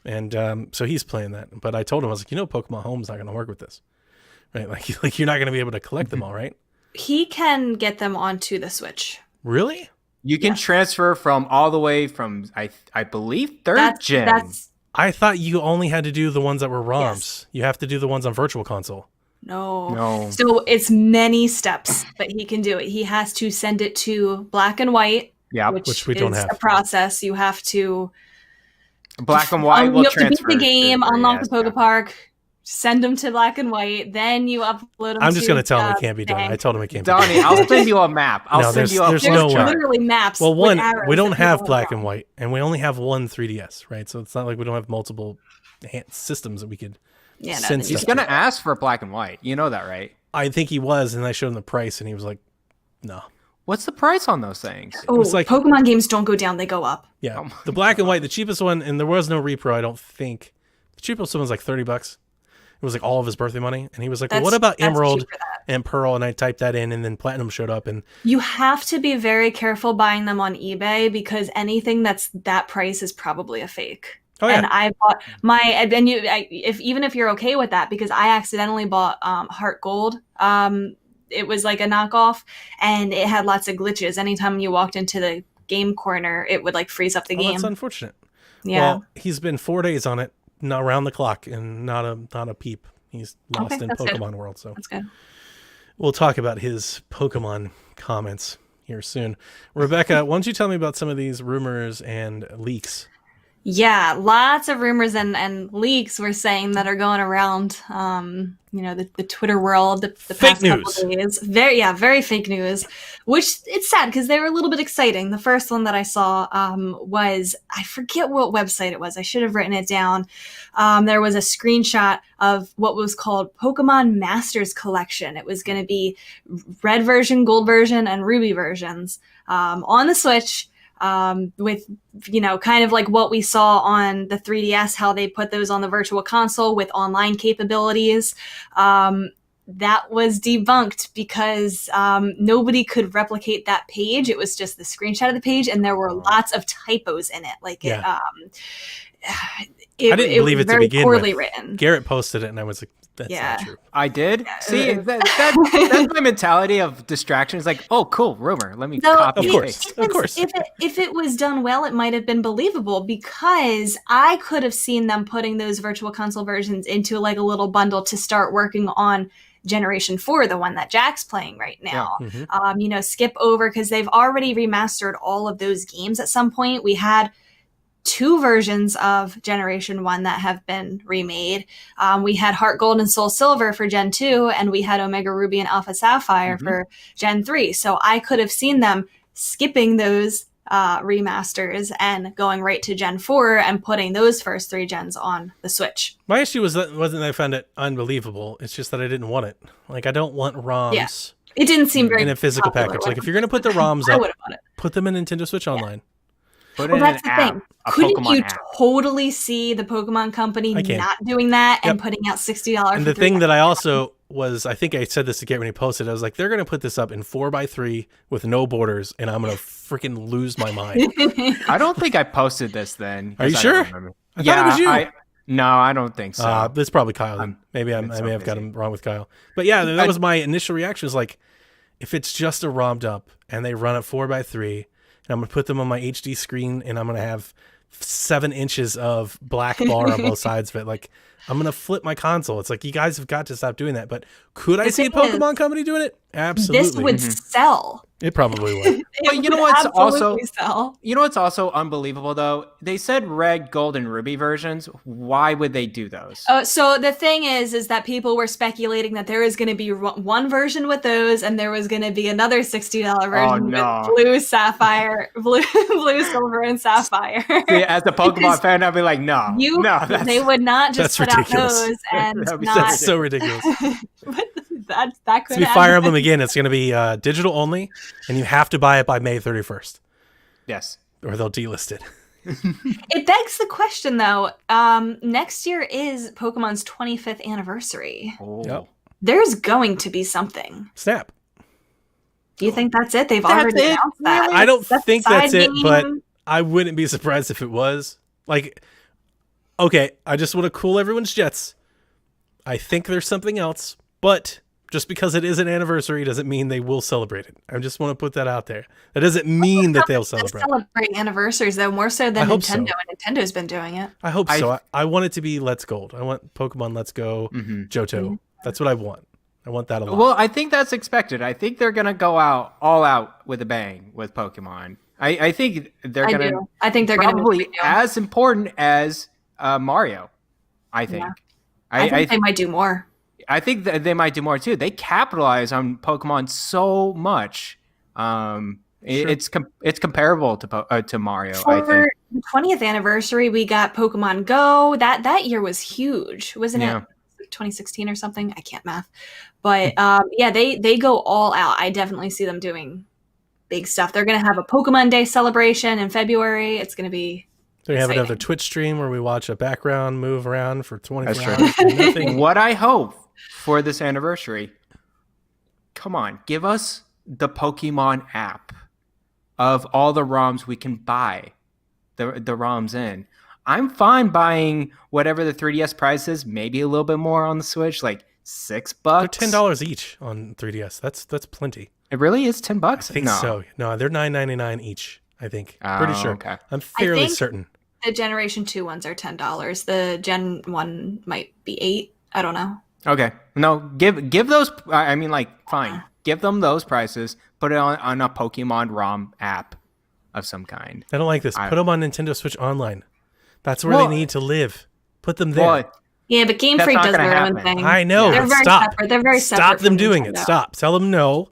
And so he's playing that. But I told him, I was like, Pokemon Home's not going to work with this. Right? Like you're not going to be able to collect them all, right? he can get them onto the Switch. Really? You can transfer from all the way from, I believe, third gen. That's I thought you only had to do the ones that were ROMs. Yes. You have to do the ones on Virtual Console. No. So it's many steps, but he can do it. He has to send it to Black and White, Yeah, Which we don't is have. a process. You have to Black and White will you have to beat transfer. the game, to unlock the 3DS, Poke Park, send them to Black and White, then you upload them. I'm just going to tell him the it can't be done. bank. I told him it can't be done. Donnie, I'll send you a map. I'll No, send you a there's flow no way. chart. Literally maps. Well, with one, arrows we don't that have people Black draw. and White, and we only have one 3DS, right? So it's not like we don't have multiple systems that we could Yeah, no, send they He's stuff gonna to. ask for Black and White. You know that, right? I think he was, and I showed him the price, and he was like, no. What's the price on those things? Oh, was like- Pokemon games don't go down; they go up. Yeah, Oh the Black and White, the cheapest one, and there was no repro, I don't think. The cheapest one was like $30. It was like all of his birthday money, and he was like, well, That's- what about that's Emerald cheap for that. and Pearl? And I typed that in, and then Platinum showed up, and You have to be very careful buying them on eBay because anything that's that price is probably a fake. oh yeah, And I bought even if you're okay with that, because I accidentally bought Heart Gold. It was like a knockoff, and it had lots of glitches. Anytime you walked into the game corner, it would like freeze up the oh, game. that's unfortunate. Yeah, Well, he's been 4 days on it, not around the clock, and not a peep. He's lost Okay, in that's good. Pokemon World, so that's good. we'll talk about his Pokemon comments here soon. Rebecca, why don't you tell me about some of these rumors and leaks? Yeah, lots of rumors and leaks we're saying that are going around, the Twitter world the Fake past news. couple days. Very fake news, which it's sad because they were a little bit exciting. The first one that I saw was, I forget what website it was. I should have written it down. There was a screenshot of what was called Pokemon Masters Collection. It was going to be red version, gold version, and ruby versions on the Switch. With, kind of like what we saw on the 3DS, how they put those on the Virtual Console with online capabilities. That was debunked because nobody could replicate that page. It was just the screenshot of the page, and there were lots of typos in it. Like Yeah. it I didn't it believe was it to very begin poorly with. written. Garrett posted it, and I was like, that's Yeah. not true. I did. See, that's my mentality of distraction. It's like, oh, cool, rumor. Let me Though copy Of and course. paste. Of course. If it was done well, it might have been believable because I could have seen them putting those Virtual Console versions into like a little bundle to start working on Generation 4, the one that Jack's playing right now. Yeah. Mm-hmm. You know, skip over because they've already remastered all of those games at some point. We had 2 versions of Generation 1 that have been remade. We had Heart Gold and Soul Silver for Gen 2, and we had Omega Ruby and Alpha Sapphire for Gen 3. So I could have seen them skipping those remasters and going right to Gen 4 and putting those first 3 gens on the Switch. My issue wasn't that I found it unbelievable. It's just that I didn't want it. Like, I don't want ROMs. Yeah. It didn't seem very in a physical package. Like, if you're going to put the ROMs up, put them in Nintendo Switch Online. Well, that's the thing. Couldn't you totally see the Pokemon Company not doing that and putting out $60? And the thing that I also was, I think I said this to Gate when he posted, I was like, they're going to put this up in 4x3 with no borders, and I'm going to freaking lose my mind. I don't think I posted this then. Are you sure? I thought it was you. No, I don't think so. This is probably Kyle then. Maybe I may have got him wrong with Kyle. But yeah, that was my initial reaction. Was like, if it's just a ROM'd up and they run at 4x3, and I'm going to put them on my HD screen, and I'm going to have 7 inches of black bar on both sides of it. Like, I'm going to flip my console. It's like, you guys have got to stop doing that. But could I see a Pokemon Company doing it? Absolutely. This would sell. It probably would. But you know what's also unbelievable though? They said red, gold, and ruby versions. Why would they do those? So the thing is that people were speculating that there was going to be one version with those, and there was going to be another $60 version with blue, sapphire, blue, silver, and sapphire. See, as a Pokemon fan, I'd be like, they would not just put ridiculous. out those and That's so ridiculous. that could be Fire Emblem again. It's going to be digital only, and you have to buy it by May 31st. Yes, or they'll delist it. It begs the question, though. Next year is Pokemon's 25th anniversary. Yep. There's going to be something. Snap. Do you think that's it? They've already announced that. I don't think that's it, but I wouldn't be surprised if it was. Like, okay, I just want to cool everyone's jets. I think there's something else, but just because it is an anniversary doesn't mean they will celebrate it. I just want to put that out there. That doesn't mean that they'll celebrate. Celebrate anniversaries, though, more so than Nintendo. And Nintendo's been doing it. I hope so. I want it to be Let's Gold. I want Pokemon Let's Go Johto. That's what I want. I want that a lot. Well, I think that's expected. I think they're going to go all out with a bang with Pokemon. I think they're going to. I think they're going to be as important as Mario. I think. Yeah. I think they might do more. I think that they might do more too. They capitalize on Pokemon so much. It's comparable to Mario. For I think the 20th anniversary, we got Pokemon Go. That year was huge, wasn't it? 2016 or something. I can't math, but they go all out. I definitely see them doing big stuff. They're going to have a Pokemon Day celebration in February. It's going to be. So we have another Twitch stream where we watch a background move around for 24 hours. What I hope for this anniversary, come on, give us the Pokemon app of all the ROMs we can buy the ROMs in. I'm fine buying whatever the 3DS price is, maybe a little bit more on the Switch, like $6. They're $10 each on 3DS. That's plenty. It really is $10? I think so. No, they're $9.99 each, I think. Pretty sure. Okay. I'm fairly certain. The Generation 2 ones are $10. The Gen 1 might be $8. I don't know. Okay. No, give those. I mean, like, fine. Give them those prices. Put it on a Pokemon ROM app of some kind. I don't like this. Put them on Nintendo Switch Online. That's where they need to live. Put them there. Yeah, but Game Freak does their own thing. I know. They're very separate. They're very separate. Stop them doing it. Stop. Tell them no.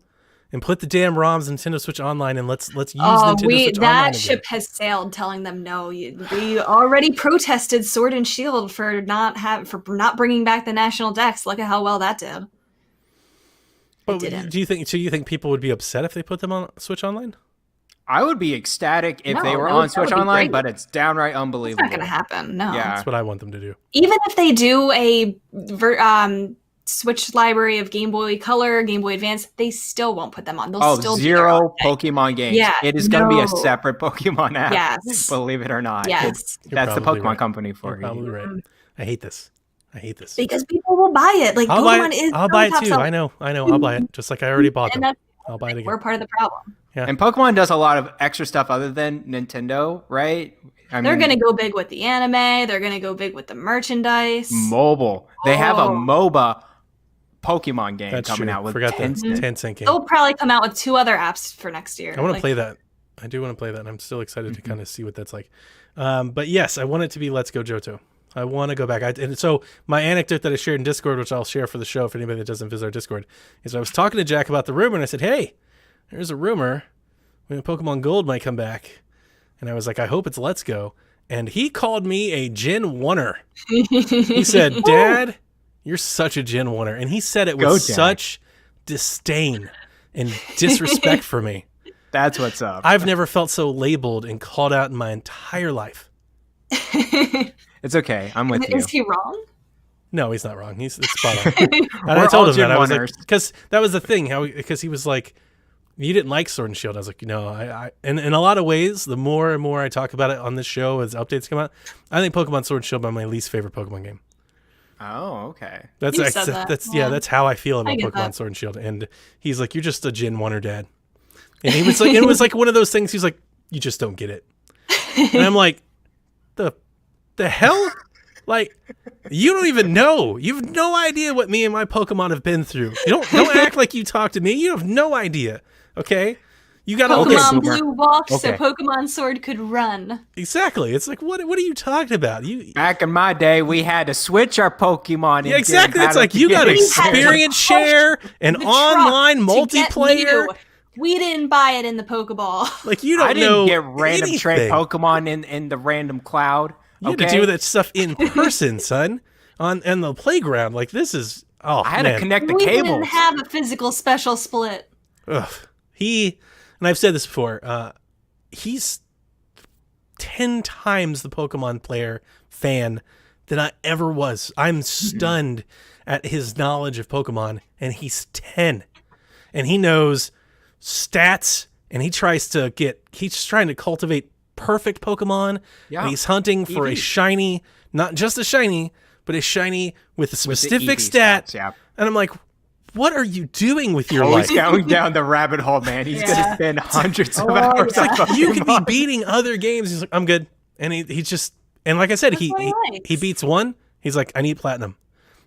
And put the damn ROMs in Nintendo Switch Online, and let's use Nintendo Switch Online. That ship has sailed, telling them no. We already protested Sword and Shield for not bringing back the National Dex. Look at how well that did. But do you think people would be upset if they put them on Switch Online? I would be ecstatic if they were on Switch Online, but it's downright unbelievable. It's not going to happen. No, that's what I want them to do. Even if they do a Switch library of Game Boy Color, Game Boy Advance, they still won't put them on. They'll still zero Pokemon games. Yeah, it is going to be a separate Pokemon app. Yes, believe it or not. Yes, that's the Pokemon company for you. Probably right. I hate this because people will buy it. Like I'll buy it too. I know. I'll buy it just like I already bought them. I'll buy it again. We're part of the problem. Yeah. And Pokemon does a lot of extra stuff other than Nintendo, right? They're going to go big with the anime. They're going to go big with the merchandise. Mobile. They have a MOBA Pokemon game That's coming true. out with Forgot that. Tencent. Tencent game. They'll probably come out with 2 other apps for next year. I want to play that. I do want to play that, and I'm still excited to kind of see what that's like. But yes, I want it to be Let's Go Johto. I want to go back. And so my anecdote that I shared in Discord, which I'll share for the show if anybody that doesn't visit our Discord, is I was talking to Jack about the rumor, and I said, hey, there's a rumor when Pokemon Gold might come back. And I was like, I hope it's Let's Go. And he called me a Gen 1er. He said, Dad, you're such a Gen 1er. And he said it with such disdain and disrespect for me. That's what's up. I've never felt so labeled and called out in my entire life. It's okay. I'm with you. Is he wrong? No, he's not wrong. It's spot on. And I told him that. I was like, because that was the thing. Because he was like, you didn't like Sword and Shield. I was like, no, and in a lot of ways, the more and more I talk about it on this show as updates come out, I think Pokemon Sword and Shield is my least favorite Pokemon game. Oh, okay. That's how I feel about Pokemon Sword and Shield. And he's like, you're just a Gen 1er, Dad. And he was like, it was like one of those things. He's like, you just don't get it. And I'm like, the hell? Like, you don't even know. You have no idea what me and my Pokemon have been through. You don't act like you talk to me. You have no idea. Okay? You got Pokemon Blue walked so Pokemon Sword could run. Exactly. It's like, what are you talking about? Back in my day, we had to switch our Pokemon. Yeah, exactly. It's like you got experience share and online multiplayer. We didn't buy it in the Pokeball. Like you don't know. I didn't get random trade Pokemon in the random cloud. You had to do that stuff in person, son, on the playground. Like this is I had to connect the cables. We didn't have a physical special split. Ugh. And I've said this before. He's 10 times the Pokemon player fan than I ever was. I'm stunned at his knowledge of Pokemon, and he's 10, and he knows stats, and he's trying to cultivate perfect Pokemon. Yeah. And he's hunting for a shiny, not just a shiny, but a shiny with a specific stat. Stats, yeah. And I'm like, what are you doing with your life? He's going down the rabbit hole, man. He's going to spend hundreds of hours. Like, you could be beating other games. He's like, I'm good. And he just, and like I said, he beats one. He's like, I need platinum.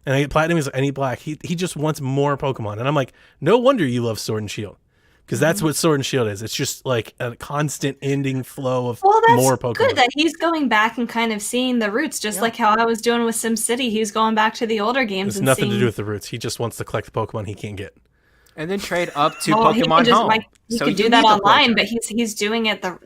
And I get platinum. He's like, I need black. He just wants more Pokemon. And I'm like, no wonder you love Sword and Shield. Because that's what Sword and Shield is. It's just like a constant ending flow of more Pokemon. Good that he's going back and kind of seeing the roots, just like how I was doing with SimCity. He's going back to the older games. It's nothing to do with the roots. He just wants to collect the Pokemon he can't get. And then trade up to Pokemon Home. He could do that online, but he's doing it the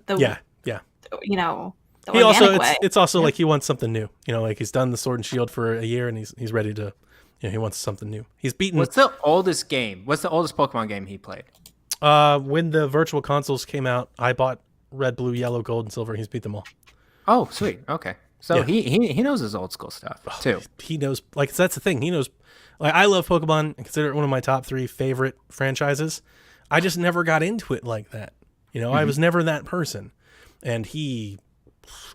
you know, the organic way. It's also like he wants something new. You know, like he's done the Sword and Shield for a year, and he's ready to, he wants something new. He's beaten. What's the oldest game? What's the oldest Pokemon game he played? When the virtual consoles came out, I bought Red, Blue, Yellow, Gold, and Silver. He's beat them all. Oh, sweet. Okay. So he knows his old school stuff too. He knows, like, that's the thing. He knows, like, I love Pokemon and consider it one of my top 3 favorite franchises. I just never got into it like that. You know, I was never that person. And he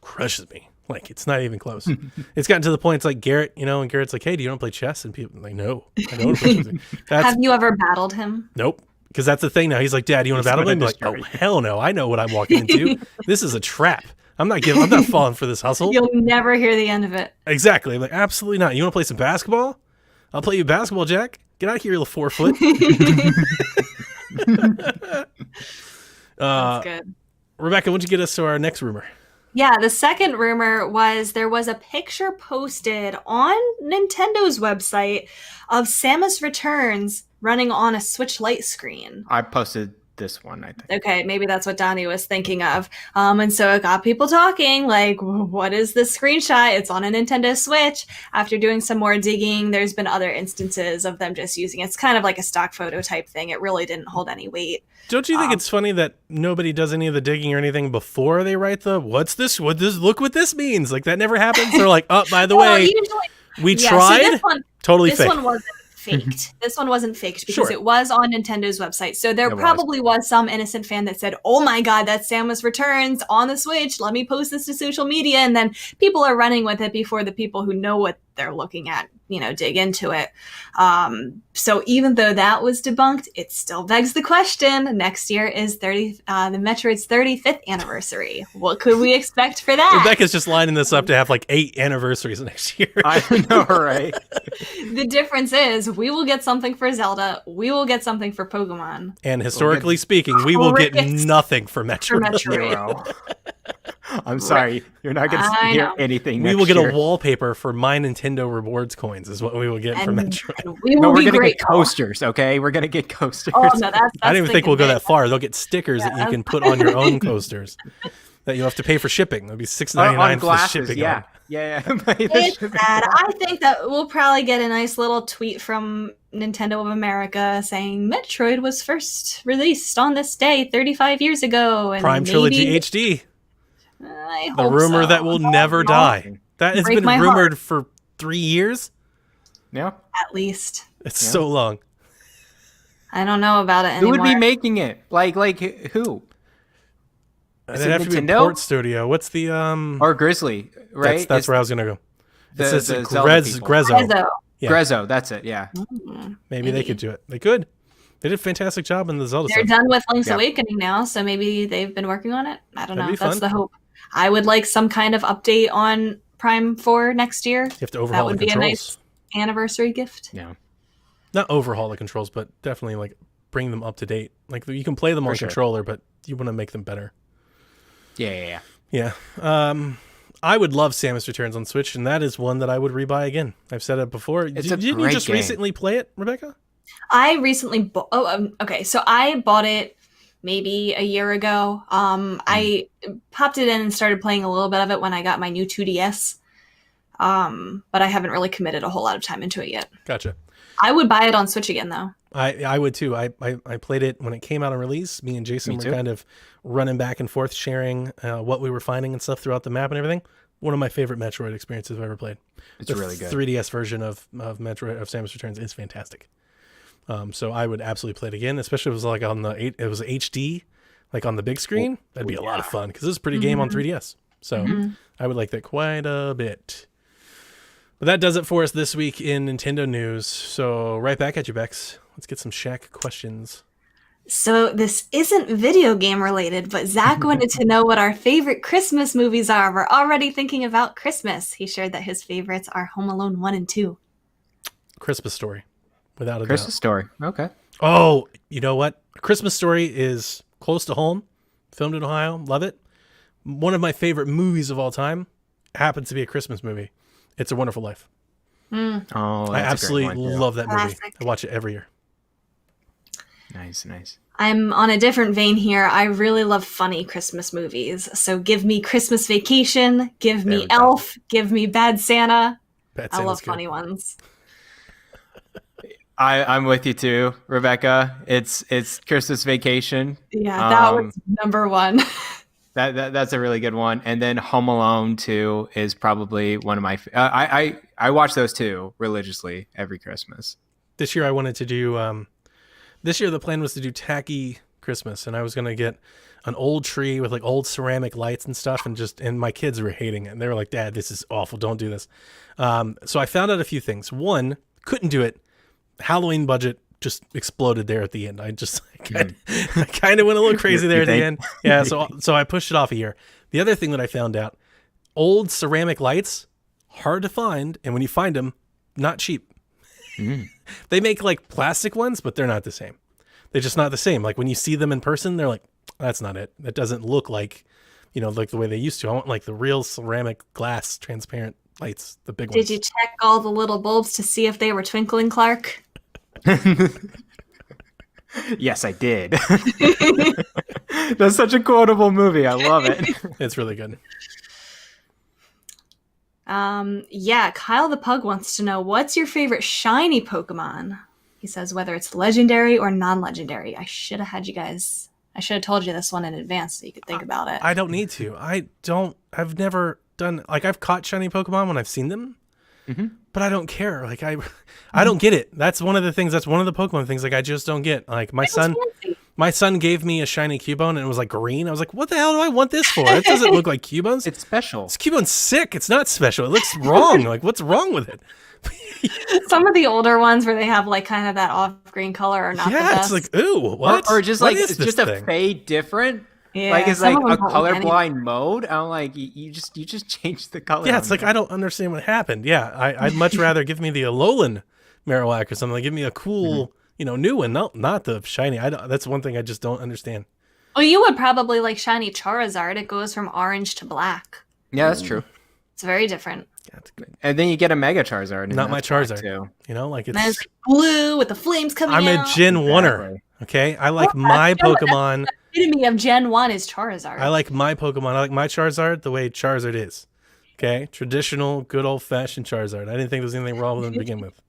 crushes me. Like, it's not even close. It's gotten to the point, it's like Garrett, you know, and Garrett's like, hey, do you want to play chess? And people are like, no, I don't want to play chess. Have you ever battled him? Nope. Because that's the thing now. He's like, Dad, you want to battle him? I'm like, oh, hell no. I know what I'm walking into. This is a trap. I'm not falling for this hustle. You'll never hear the end of it. Exactly. I'm like, absolutely not. You want to play some basketball? I'll play you basketball, Jack. Get out of here, you little 4-foot. That's good. Rebecca, why don't you get us to our next rumor? Yeah, the second rumor was there was a picture posted on Nintendo's website of Samus Returns running on a Switch Lite screen. I posted this one, I think. Okay, maybe that's what Donnie was thinking of. And so it got people talking, like, what is this screenshot? It's on a Nintendo Switch. After doing some more digging, there's been other instances of them just using it. It's kind of like a stock photo type thing. It really didn't hold any weight. Don't you think it's funny that nobody does any of the digging or anything before they write what's this? Look what this means. Like, that never happens. They're like, oh, by the way, we tried. So totally fake. This one wasn't faked. This one wasn't faked because it was on Nintendo's website. So there probably was some innocent fan that said, oh my God, that's Samus Returns on the Switch. Let me post this to social media. And then people are running with it before the people who know what they're looking at, dig into it. So even though that was debunked, it still begs the question. Next year is the Metroid's 35th anniversary. What could we expect for that? Rebecca's just lining this up to have like 8 anniversaries next year. I know, right? The difference is we will get something for Zelda. We will get something for Pokemon. And historically speaking, we will get nothing for Metroid. Zero. I'm sorry. You're not going to hear anything We next will get year. a wallpaper for My Nintendo Rewards coins is what we will get for Metroid. And we're going to get coasters, okay? We're going to get coasters. Oh, no, that's I don't even think we'll go that far. They'll get stickers Yeah, that you can put on your own coasters that you'll have to pay for shipping. It'll be $6.99 for the shipping. Yeah. Yeah. It's sad. I think that we'll probably get a nice little tweet from Nintendo of America saying Metroid was first released on this day 35 years ago. And Prime maybe, Trilogy HD. I The hope rumor so. that will never die. That has Break been my rumored heart. for 3 years. Yeah. At least. It's so long. I don't know about it Who anymore. would be making it? Like who? Is It'd it have to be a Nintendo? port studio. What's the Or Grizzly, right? That's where I was gonna go. the- It's the Grez, Zelda people. Grezzo. Grezzo. Yeah. Grezzo, that's it, yeah. Maybe they could do it. They could. They did a fantastic job in the Zelda They're stuff. done with Link's Yeah. Awakening now, so maybe they've been working on it. I don't That'd know. be That's fun. the hope. I would like some kind of update on Prime 4 next year. You have to overhaul That would the be a controls. nice anniversary gift. Yeah. Not overhaul the controls, but definitely like bring them up to date. Like you can play them on sure. controller, but you want to make them better. Yeah. Yeah. I would love Samus Returns on Switch, and that is one that I would rebuy again. I've said it before. It's a Didn't you great just game. recently play it, Rebecca? I recently bought. Okay. So I bought it maybe a year ago. I popped it in and started playing a little bit of it when I got my new 2DS. But I haven't really committed a whole lot of time into it yet. Gotcha. I would buy it on Switch again, though. I would too. I played it when it came out on release. Me and Jason Me were too. kind of running back and forth, sharing what we were finding and stuff throughout the map and everything. One of my favorite Metroid experiences I've ever played. It's The really good. 3DS version of Metroid of Samus Returns is fantastic. So I would absolutely play it again, especially if it was like on it was HD, like on the big screen. That'd be a lot of fun because this is a pretty game on 3DS. So I would like that quite a bit. But that does it for us this week in Nintendo news. So right back at you, Bex. Let's get some Shaq questions. So this isn't video game related, but Zach wanted to know what our favorite Christmas movies are. We're already thinking about Christmas. He shared that his favorites are Home Alone 1 and 2. Christmas Story, without a Christmas Story. Okay. doubt. Oh, you know what? A Christmas Story is close to home. Filmed in Ohio. Love it. One of my favorite movies of all time happens to be a Christmas movie. It's a Wonderful Life. Oh, that's I absolutely a great one, too. love that movie. Classic. I watch it every year. Nice. I'm on a different vein here. I really love funny Christmas movies. So give me Christmas Vacation, give There me we go. Elf, give me Bad Santa. Bad I Santa's love good. funny ones. I'm with you too, Rebecca. It's Christmas Vacation. Yeah, that was number one. That's a really good one. And then Home Alone 2 is probably one of my. I watch those two religiously every Christmas. This year I wanted to do. This year the plan was to do tacky Christmas, and I was gonna get an old tree with like old ceramic lights and stuff, and my kids were hating it. And they were like, "Dad, this is awful. Don't do this." So I found out a few things. One, couldn't do it. Halloween budget just exploded there at the end. I kind of went a little crazy there at the end. Yeah, so I pushed it off a year. The other thing that I found out, old ceramic lights, hard to find, and when you find them, not cheap. They make like plastic ones, but they're not the same. They're just not the same. Like when you see them in person, they're like, that's not it. That doesn't look like, like the way they used to. I want like the real ceramic glass transparent lights, the big ones. Did you check all the little bulbs to see if they were twinkling, Clark? Yes, I did. That's such a quotable movie. I love it. It's really good. Yeah, Kyle the Pug wants to know, what's your favorite shiny Pokemon? He says whether it's legendary or non-legendary. I should have told you this one in advance so you could think about it. I don't need to. I've never done, like, I've caught shiny Pokemon when I've seen them, but I don't care. Like, I don't get it. That's one of the things, that's one of the Pokemon things, like, I just don't get. Like, my son, My son gave me a shiny Cubone and it was like green. I was like, what the hell do I want this for? It doesn't look like Cubone's. It's special. This Cubone's sick. It's not special. It looks wrong. Like, what's wrong with it? Some of the older ones where they have like kind of that off-green color are not the best. It's like, ooh, what? Or just what like, is it's this just a thing? fade different. Yeah, like it's some like of them a don't look any- colorblind mode. I'm like, you just changed the color. Yeah, on it's like, there. I don't understand what happened. Yeah, I'd much rather give me the Alolan Marowak or something. Like, give me a cool, new one. No, not the shiny. That's one thing I just don't understand. Well, you would probably like shiny Charizard. It goes from orange to black. Yeah, that's true. It's very different. Yeah, it's good. And then you get a Mega Charizard. and Not my that's black, Charizard. too. Like And there's it's. like blue with the flames coming I'm out. a Gen 1er. Exactly. Okay, I like my Pokemon. The epitome of Gen 1 is Charizard. I like my Pokemon. I like my Charizard the way Charizard is. Okay, traditional, good old fashioned Charizard. I didn't think there was anything wrong with him to begin with.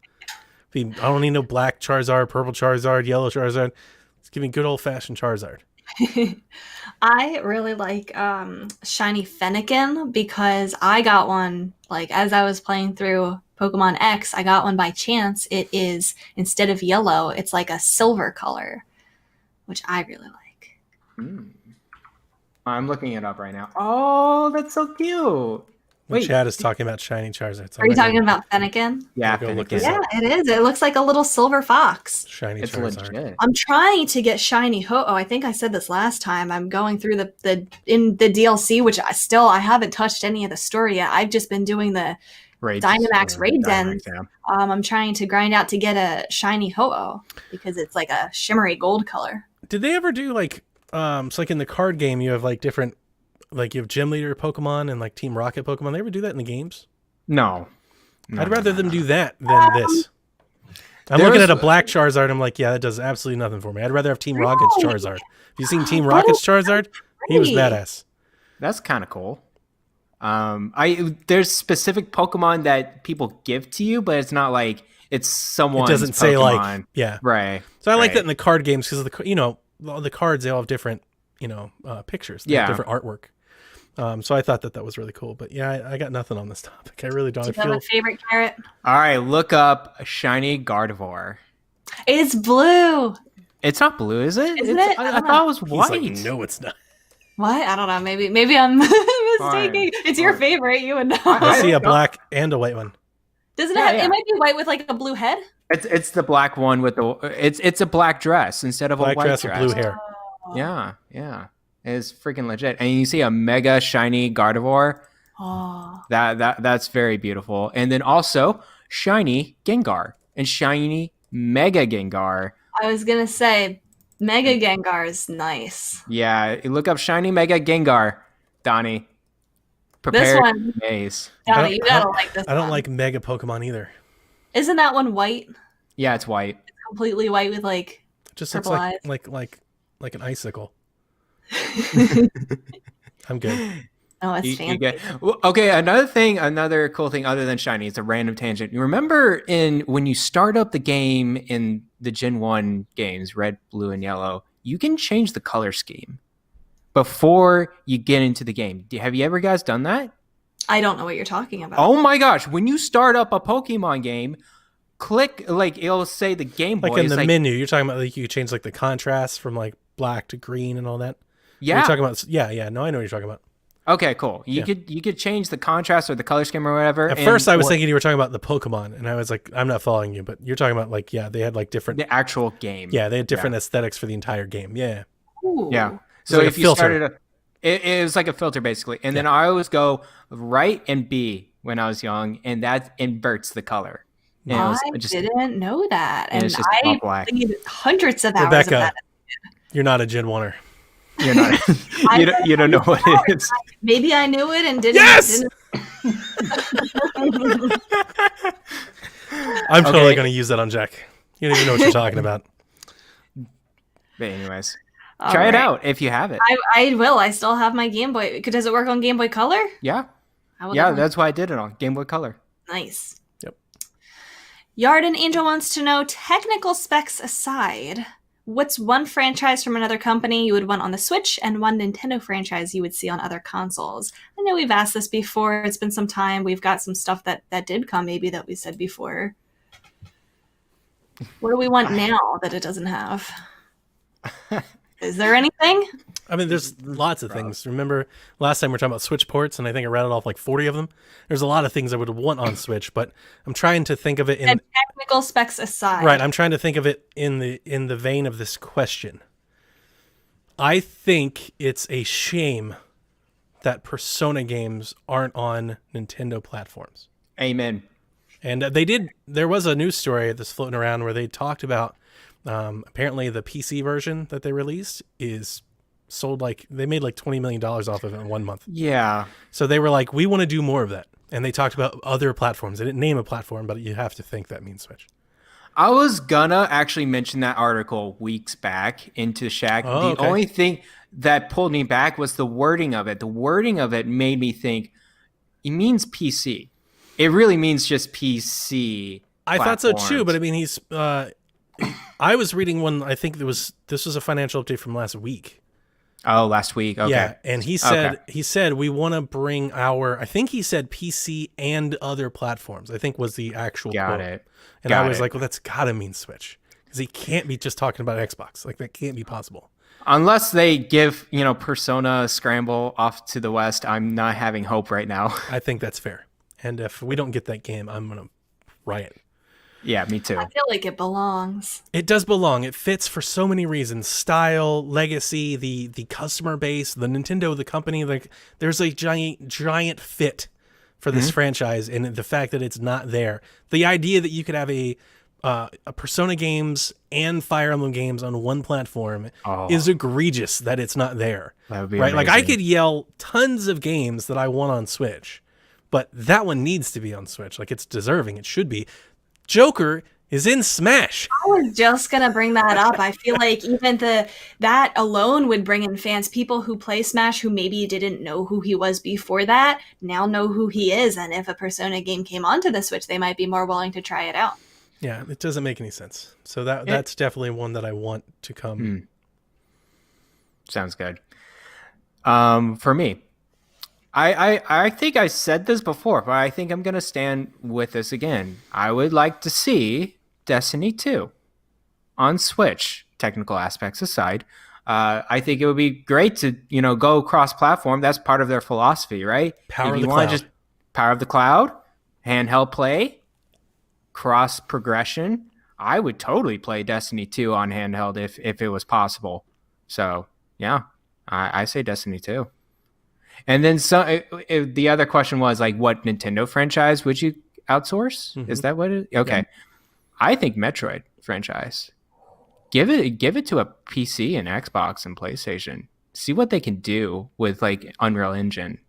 I don't need no black Charizard, purple Charizard, yellow Charizard. Let's give me good old fashioned Charizard. I really like shiny Fennekin because I got one like as I was playing through Pokemon X. I got one by chance. It is, instead of yellow, it's like a silver color, which I really like. I'm looking it up right now. Oh, that's so cute. Wait. Chad is talking about shiny Charizard. So Are you talking about Fennekin? Yeah, Go look Fennekin. this Yeah, it is. It looks like a little silver fox. shiny It's Charizard? legit. I'm trying to get shiny Ho-Oh. I think I said this last time. I'm going through the DLC, which I haven't touched any of the story yet. I've just been doing the Raids. Dynamax Raid Dynamax, Den. yeah. I'm trying to grind out to get a shiny Ho-Oh because it's like a shimmery gold color. Did they ever do like it's like in the card game you have like different, like you have gym leader Pokemon and like Team Rocket Pokemon? They ever do that in the games? No. I'd rather them do that than this. I'm looking at a black Charizard. I'm like, yeah, that does absolutely nothing for me. I'd rather have Team Rocket's Charizard. Have you seen Team Rocket's Charizard? He was Pretty. badass. That's kind of cool. There's specific Pokemon that people give to you, but it's not like it's someone's It doesn't say Pokemon. like, yeah. Right. So I like right. that in the card games because all the cards, they all have different, pictures. They have Yeah. different artwork. So I thought that was really cool. But yeah, I got nothing on this topic. I really don't. Do you have a favorite carrot? All right, look up a shiny Gardevoir. It's blue. It's not blue, is it? Isn't It's- it? I I don't thought know. it was He's white. like, no, it's not. What? I don't know. Maybe I'm mistaking. It's your Fine. favorite. You would know. I see a black and a white one. Doesn't Yeah, it? yeah. It might be white with like a blue head. It's the black one with the it's a black dress instead of Black a white dress dress. with blue hair. Yeah. It's freaking legit. And you see a mega shiny Gardevoir. Oh, That's very beautiful. And then also shiny Gengar and shiny Mega Gengar. I was gonna say, Mega Gengar is nice. Yeah, you look up shiny Mega Gengar, Donnie. Prepare This your one, maze. Donnie, you gotta like this. I don't one. like Mega Pokemon either. Isn't that one white? Yeah, it's white. Completely white with like. It just looks Purple like an icicle. I'm good. Oh, it's You fancy. get, well, okay, another cool thing other than shiny, it's a random tangent. You remember when you start up the game in the Gen 1 games, red, blue, and yellow, you can change the color scheme before you get into the game. Have you ever guys done that? I don't know what you're talking about. Oh my gosh, when you start up a Pokemon game, click, like, it'll say the Game Boy. Like in is the menu, you're talking about like you could change like the contrast from like black to green and all that. Yeah. You're talking about yeah. No, I know what you're talking about. Okay, cool. You could change the contrast or the color scheme or whatever. At first, I was thinking you were talking about the Pokemon, and I was like, I'm not following you. But you're talking about like they had like different. the actual game. Yeah, they had different aesthetics for the entire game. Yeah. Ooh. Yeah. So like a if you filter. started it was like a filter basically. And then I always go right and B when I was young, and that inverts the color. And it I was just, didn't know that, and and it's just I all black. played hundreds of hours of Rebecca, that. you're not a Gen 1er. You're not you don't know what it is. Maybe I knew it and didn't. Yes! I'm totally Okay. going to use that on Jack. You don't even know what you're talking about. But anyways, All try it right. out if you have it. I will. I still have my Game Boy. Does it work on Game Boy Color? Yeah. I would Yeah, love- that's why I did it on Game Boy Color. nice. Yep. Yarden Angel wants to know, technical specs aside, what's one franchise from another company you would want on the Switch and one Nintendo franchise you would see on other consoles? I know we've asked this before. It's been some time. We've got some stuff that did come maybe that we said before. What do we want now that it doesn't have? Is there anything? I mean, there's lots of things. Remember last time we were talking about Switch ports, and I think I rattled off like 40 of them. There's a lot of things I would want on Switch, but I'm trying to think of it in And technical specs aside. right. I'm trying to think of it in the vein of this question. I think it's a shame that Persona games aren't on Nintendo platforms. Amen. And there was a news story that's floating around where they talked about apparently the PC version that they released is sold they made like $20 million off of it in 1 month. Yeah. So they were like, we want to do more of that. And they talked about other platforms. They didn't name a platform, but you have to think that means Switch. I was gonna actually mention that article weeks back into Shaq. Oh, the only thing that pulled me back was the wording of it. The wording of it made me think it means PC. It really means just PC. I thought so too, platforms. but I mean, he's. I was reading one. I think this was a financial update from last week. Oh, last week. Okay. Yeah, and he said we want to bring I think he said PC and other platforms. I think was the actual Got quote. it. And Got I was it. like, well, that's gotta mean Switch because he can't be just talking about Xbox. Like that can't be possible. Unless they give, Persona Scramble off to the West, I'm not having hope right now. I think that's fair. And if we don't get that game, I'm gonna riot. Yeah, me too. I feel like it belongs. It does belong. It fits for so many reasons: style, legacy, the customer base, the Nintendo, the company. Like, there's a giant fit for this franchise, and the fact that it's not there. The idea that you could have a Persona games and Fire Emblem games on one platform is egregious. That it's not there. That would be right. Like I amazing. could yell tons of games that I want on Switch, but that one needs to be on Switch. Like it's deserving. It should be. Joker is in Smash. I was just gonna bring that up. I feel like even that alone would bring in fans. People who play Smash who maybe didn't know who he was before that now know who he is, and if a Persona game came onto the Switch, they might be more willing to try it out. Yeah, it doesn't make any sense. So that's definitely one that I want to come. Sounds good. For me, I think I said this before, but I think I'm going to stand with this again. I would like to see Destiny 2 on Switch, technical aspects aside. I think it would be great to, go cross-platform. That's part of their philosophy, right? Power if of you the want cloud. just power of the cloud, handheld play, cross progression. I would totally play Destiny 2 on handheld if it was possible. So, yeah, I say Destiny 2. And then the other question was like, what Nintendo franchise would you outsource? Mm-hmm. Is that what it? Okay, yeah. I think Metroid franchise. Give it to a PC and Xbox and PlayStation. See what they can do with like Unreal Engine,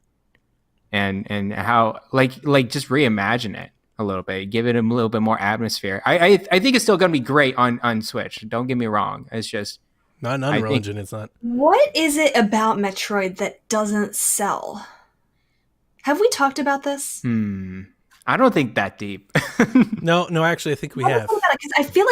and how like just reimagine it a little bit. Give it a little bit more atmosphere. I think it's still going to be great on Switch. Don't get me wrong. It's just. Not an Unreal Engine, it's not. What is it about Metroid that doesn't sell? Have we talked about this? I don't think that deep. No, actually, I think we have. Because I feel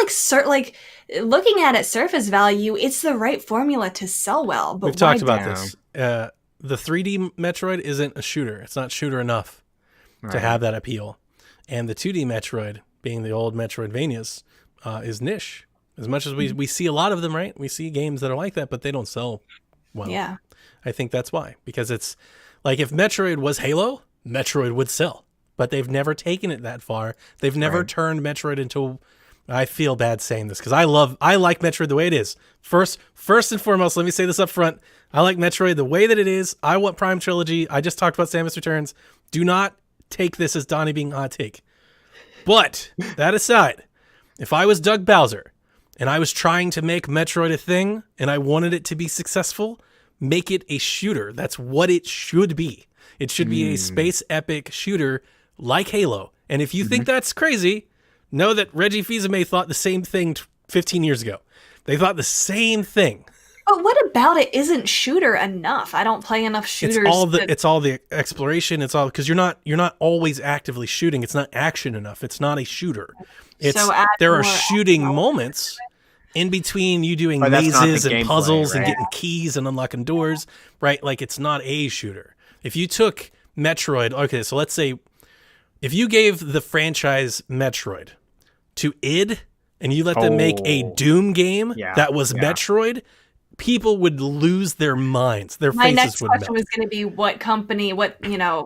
like, looking at it surface value, it's the right formula to sell well. But We've talked about this. The 3D Metroid isn't a shooter. It's not shooter enough to have that appeal. And the 2D Metroid, being the old Metroidvanias, is niche. As much as we see a lot of them, right? We see games that are like that, but they don't sell well. Yeah. I think that's why. Because it's like if Metroid was Halo, Metroid would sell. But they've never taken it that far. They've never turned Metroid into... I feel bad saying this because I like Metroid the way it is. First and foremost, let me say this up front. I like Metroid the way that it is. I want Prime Trilogy. I just talked about Samus Returns. Do not take this as Donnie being a hot take. But that aside, if I was Doug Bowser... and I was trying to make Metroid a thing, and I wanted it to be successful, make it a shooter. That's what it should be. It should be a space epic shooter like Halo. And if you think that's crazy, know that Reggie Fils-Aimé thought the same thing 15 years ago. They thought the same thing. But what about it isn't shooter enough? I don't play enough shooters. It's all the exploration. It's all because you're not always actively shooting. It's not action enough. It's not a shooter. There are shooting moments in between you doing mazes and puzzles and getting keys and unlocking doors, right? Like it's not a shooter. If you took Metroid, okay, so let's say if you gave the franchise Metroid to id and you let them make a Doom game that was Metroid, people would lose their minds. Their My faces next would question melt. was going to be what company,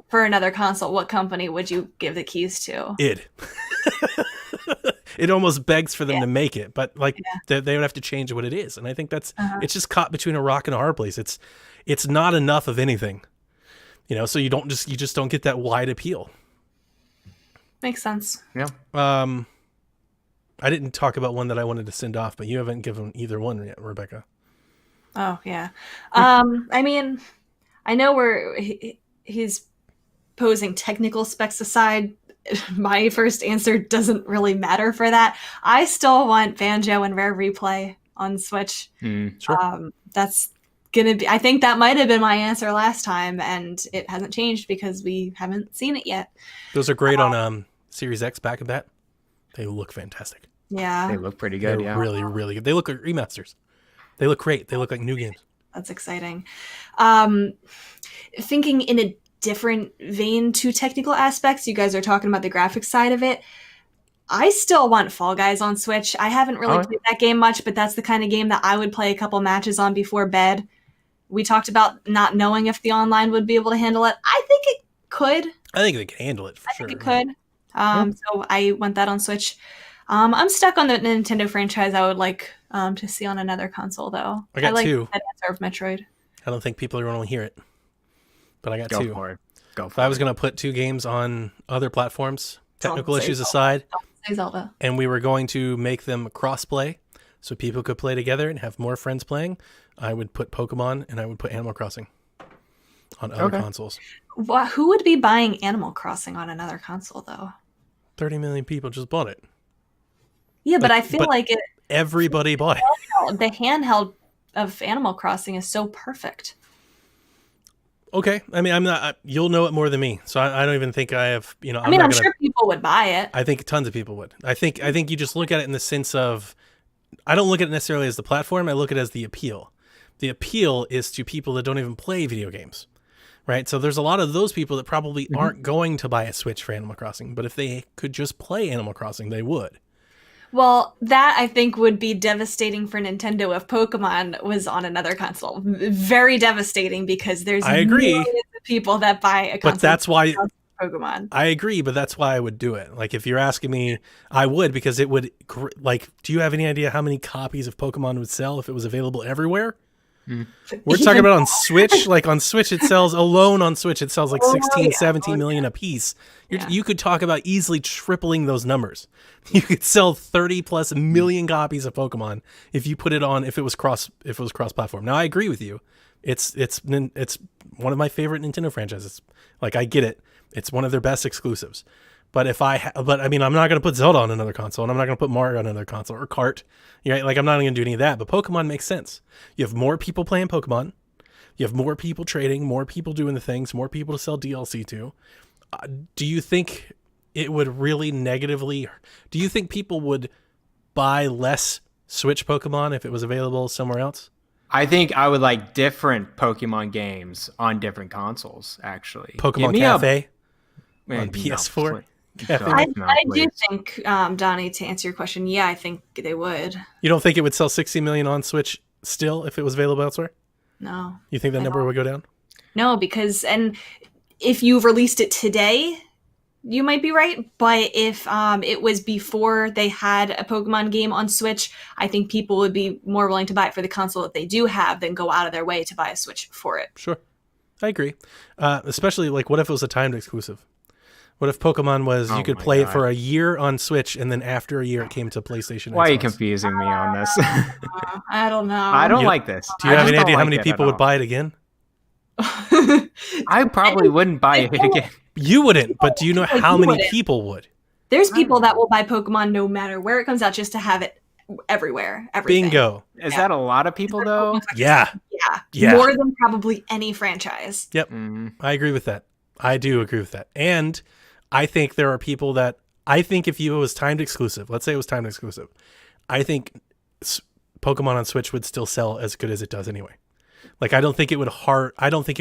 for another console, what company would you give the keys to? Id. It almost begs for them to make it, but they would have to change what it is. And I think that's it's just caught between a rock and a hard place. It's not enough of anything, so you just don't get that wide appeal. Makes sense. Yeah. I didn't talk about one that I wanted to send off, but you haven't given either one yet, Rebecca. Oh yeah. I mean, I know he's posing technical specs aside. My first answer doesn't really matter for that. I still want Banjo and Rare Replay on Switch. Sure. That's gonna be. I think that might have been my answer last time, and it hasn't changed because we haven't seen it yet. Those are great on Series X back of that. They look fantastic. Yeah, they look pretty good. They're really, really good. They look like remasters. They look great. They look like new games. That's exciting. Thinking in a different vein to technical aspects, you guys are talking about the graphics side of it. I still want Fall Guys on Switch. I haven't really played that game much, but that's the kind of game that I would play a couple matches on before bed. We talked about not knowing if the online would be able to handle it. I think it could. I think they can handle it for sure. I think it could. So I want that on Switch. I'm stuck on the Nintendo franchise. I would like to see on another console, though. I got like two. that answer of Metroid. I don't think people are going to hear it, but I got two. Go for it. If I was going to put two games on other platforms, technical issues aside, Say Zelda. and we were going to make them cross-play so people could play together and have more friends playing, I would put Pokemon and I would put Animal Crossing on other consoles. Who would be buying Animal Crossing on another console, though? 30 million people just bought it. Yeah, but I feel like everybody bought it. The handheld of Animal Crossing is so perfect. Okay, I mean, I'm not. You'll know it more than me, so I don't even think I have. I'm sure people would buy it. I think tons of people would. I think you just look at it in the sense of, I don't look at it necessarily as the platform. I look at it as the appeal. The appeal is to people that don't even play video games, right? So there's a lot of those people that probably aren't going to buy a Switch for Animal Crossing, but if they could just play Animal Crossing, they would. Well, that I think would be devastating for Nintendo if Pokemon was on another console. Very devastating because there's millions of people that buy a console. But that's why Pokemon. I agree, but that's why I would do it. Like, if you're asking me, I would, because it would, do you have any idea how many copies of Pokemon would sell if it was available everywhere? We're talking about on Switch. Like, on Switch, it sells like 16, 17 million a piece. You could talk about easily tripling those numbers. You could sell 30 plus million copies of Pokemon if you put it on, if it was cross platform. Now, I agree with you. It's one of my favorite Nintendo franchises. Like, I get it. It's one of their best exclusives. But I'm not going to put Zelda on another console, and I'm not going to put Mario on another console, or Kart. Right? Like, I'm not going to do any of that. But Pokemon makes sense. You have more people playing Pokemon. You have more people trading, more people doing the things, more people to sell DLC to. Do you think it would really negatively? Do you think people would buy less Switch Pokemon if it was available somewhere else? I think I would like different Pokemon games on different consoles, actually. Pokemon Cafe on PS4. No, I do think, Donnie, to answer your question, yeah, I think they would. You don't think it would sell 60 million on Switch still if it was available elsewhere? No. You think that number would go down? No, because, and if you released it today, you might be right. But if it was before they had a Pokemon game on Switch, I think people would be more willing to buy it for the console that they do have than go out of their way to buy a Switch for it. Sure. I agree. Especially, like, what if it was a timed exclusive? What if Pokemon was, you could play it for a year on Switch, and then after a year it came to PlayStation? Why are you confusing me on this? I don't know. I don't like this. Do you have any idea how many people would buy it again? I probably wouldn't buy it again. You wouldn't, but do you know how many people would? There's people that will buy Pokemon no matter where it comes out just to have it everywhere. Everything. Bingo. Is that a lot of people, though? Yeah. More than probably any franchise. Yep. I agree with that. I do agree with that. And I think there are people that, I think if it was timed exclusive, let's say it was timed exclusive, I think Pokemon on Switch would still sell as good as it does anyway. Like, I don't think it would hurt. I don't think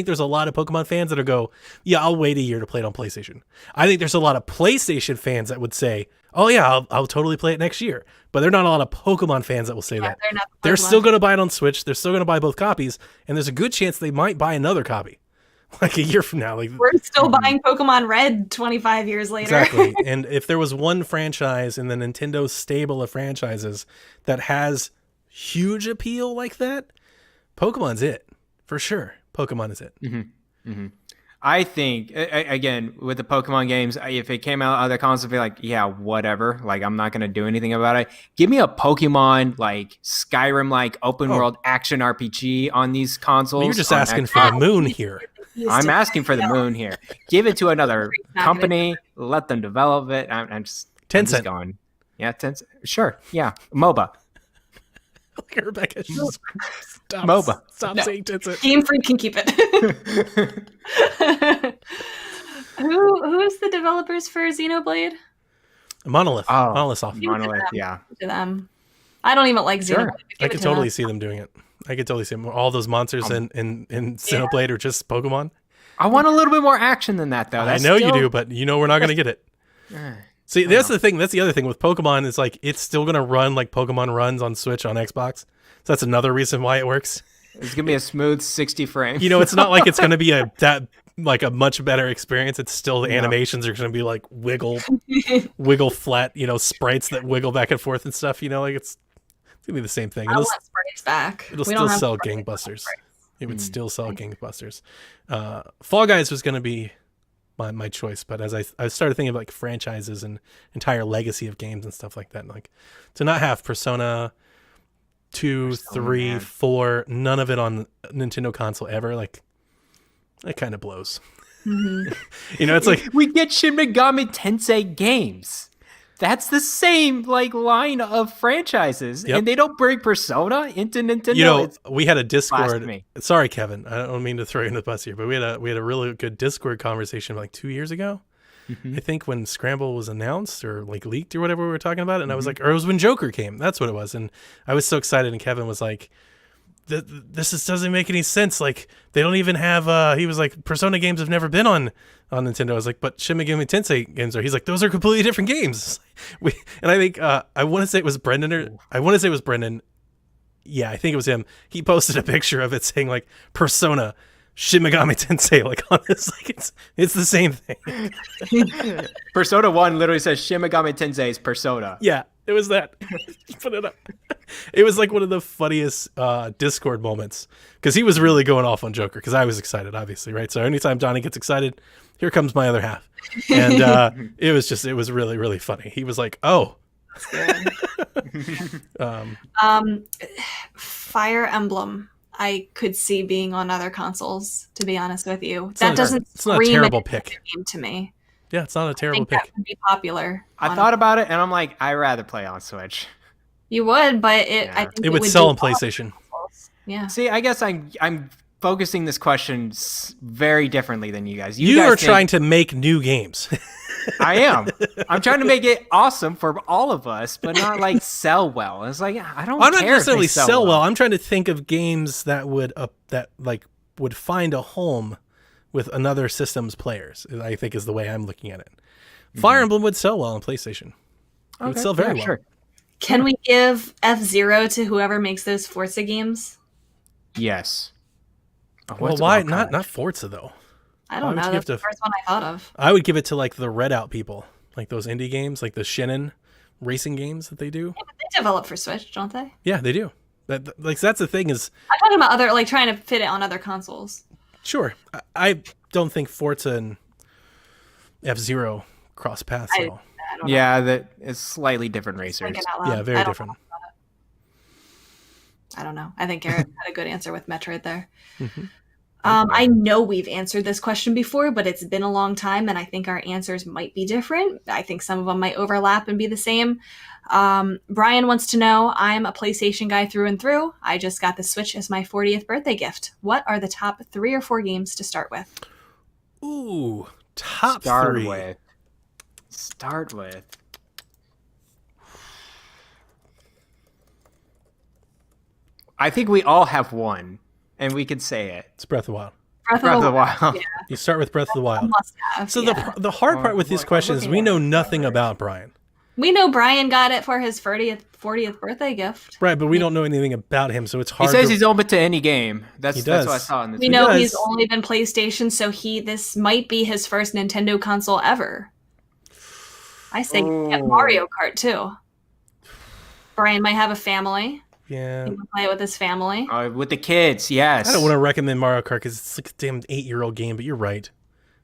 there's a lot of Pokemon fans that'll go, yeah, I'll wait a year to play it on PlayStation. I think there's a lot of PlayStation fans that would say, oh yeah, I'll totally play it next year. But there are not a lot of Pokemon fans that will say that. They're still going to buy it on Switch. They're still going to buy both copies. And there's a good chance they might buy another copy. Like a year from now. Like, we're still buying Pokemon Red 25 years later. Exactly. And if there was one franchise in the Nintendo stable of franchises that has huge appeal like that, Pokemon's it. For sure. Pokemon is it. Mm-hmm. Mm-hmm. I think, again, with the Pokemon games, if it came out on other consoles, I'd be like, yeah, whatever. Like, I'm not going to do anything about it. Give me a Pokemon, like, Skyrim-like open-world action RPG on these consoles. Well, you're just asking for the moon here. I'm asking for the moon here. Give it to another company. Let them develop it. I'm just going. Yeah, Tencent. Sure. Yeah. MOBA. Look at Rebecca. Stop, MOBA. Stop saying Tencent. Game Freak can keep it. Who's the developers for Xenoblade? Monolith. Oh, Monolith Soft. Monolith, yeah. To them. I don't even like Xenoblade. Sure. I could totally see them doing it. I could totally see them. All those monsters in Xenoblade are just Pokemon. I want a little bit more action than that, though. I know you do, but you know we're not going to get it. See, that's the thing. That's the other thing with Pokemon. Is like it's still going to run like Pokemon runs on Switch on Xbox. So that's another reason why it works. It's going to be a smooth 60 frames. You know, it's not like it's going to be a much better experience. It's still the animations are going to be like wiggle flat, sprites that wiggle back and forth and stuff. Like it's going to be the same thing. I want sprites back. It'll still sell gangbusters. It would still sell gangbusters. Fall Guys was going to be my choice, but as I started thinking about like franchises and entire legacy of games and stuff like that, like to not have Persona 2, 3, 4, none of it on Nintendo console ever, like that kind of blows. Mm-hmm. It's like we get Shin Megami Tensei games. That's the same line of franchises, and they don't bring Persona into Nintendo. We had a Discord. Sorry, Kevin, I don't mean to throw you in the bus here, but we had a really good Discord conversation like 2 years ago. Mm-hmm. I think when Scramble was announced or like leaked or whatever we were talking about, and I was like, or it was when Joker came. That's what it was, and I was so excited, and Kevin was like, "This doesn't make any sense. Like they don't even have." He was like, "Persona games have never been on Nintendo." I was like, "But Shin Megami Tensei games are." He's like, "Those are completely different games." And I think I want to say it was Brendan. Yeah, I think it was him. He posted a picture of it saying like Persona Shin Megami Tensei like on this. Like it's the same thing. Persona 1 literally says Shin Megami Tensei's Persona. Yeah, it was that. Put it up. It was like one of the funniest Discord moments because he was really going off on Joker because I was excited, obviously, right? So anytime Donnie gets excited, here comes my other half. And it was really, really funny. He was like, oh. Fire Emblem I could see being on other consoles, to be honest with you. It's not a terrible pick game to me. Yeah, it's not a terrible pick. That would be popular. I thought about it, and I'm like, I'd rather play on Switch. You would, but I think it would sell on PlayStation. Yeah. See, I guess I'm focusing this question very differently than you guys. You are trying to make new games. I am. I'm trying to make it awesome for all of us, but not like sell well. It's like I'm not necessarily sell well. I'm trying to think of games that would find a home with another system's players. I think is the way I'm looking at it. Fire Emblem would sell well on PlayStation. It would sell very well. Sure. Can we give F-Zero to whoever makes those Forza games? Yes. Well, why not Forza though? I don't know. That's the first one I thought of. I would give it to like the Redout people, like those indie games, like the Shinnin racing games that they do. Yeah, but they develop for Switch, don't they? Yeah, they do. That's the thing is. I'm talking about other trying to fit it on other consoles. Sure, I don't think Forza and F-Zero cross paths at all. Yeah, that is slightly different racers. Yeah, very different. I don't know. I think Garrett had a good answer with Metroid there. Mm-hmm. I know we've answered this question before, but it's been a long time, and I think our answers might be different. I think some of them might overlap and be the same. Brian wants to know, I'm a PlayStation guy through and through. I just got the Switch as my 40th birthday gift. What are the top 3 or 4 games to start with? Ooh, top 3. Start with. I think we all have one, and we could say it. It's Breath of the Wild. Breath Breath of the Wild. Yeah. You start with Breath of the Wild. Must have, So yeah. the hard part with these questions is we know nothing about Brian. We know Brian got it for his 40th birthday gift. Right, but we don't know anything about him, so it's He hard. says he's open to any game. That's He does. what I saw in this. We video. know does. he's only been PlayStation, so this might be his first Nintendo console ever. I say get Mario Kart too. Brian might have a family. Yeah. He can play it with his family. With the kids, yes. I don't want to recommend Mario Kart because it's like a damn 8-year-old game, but you're right.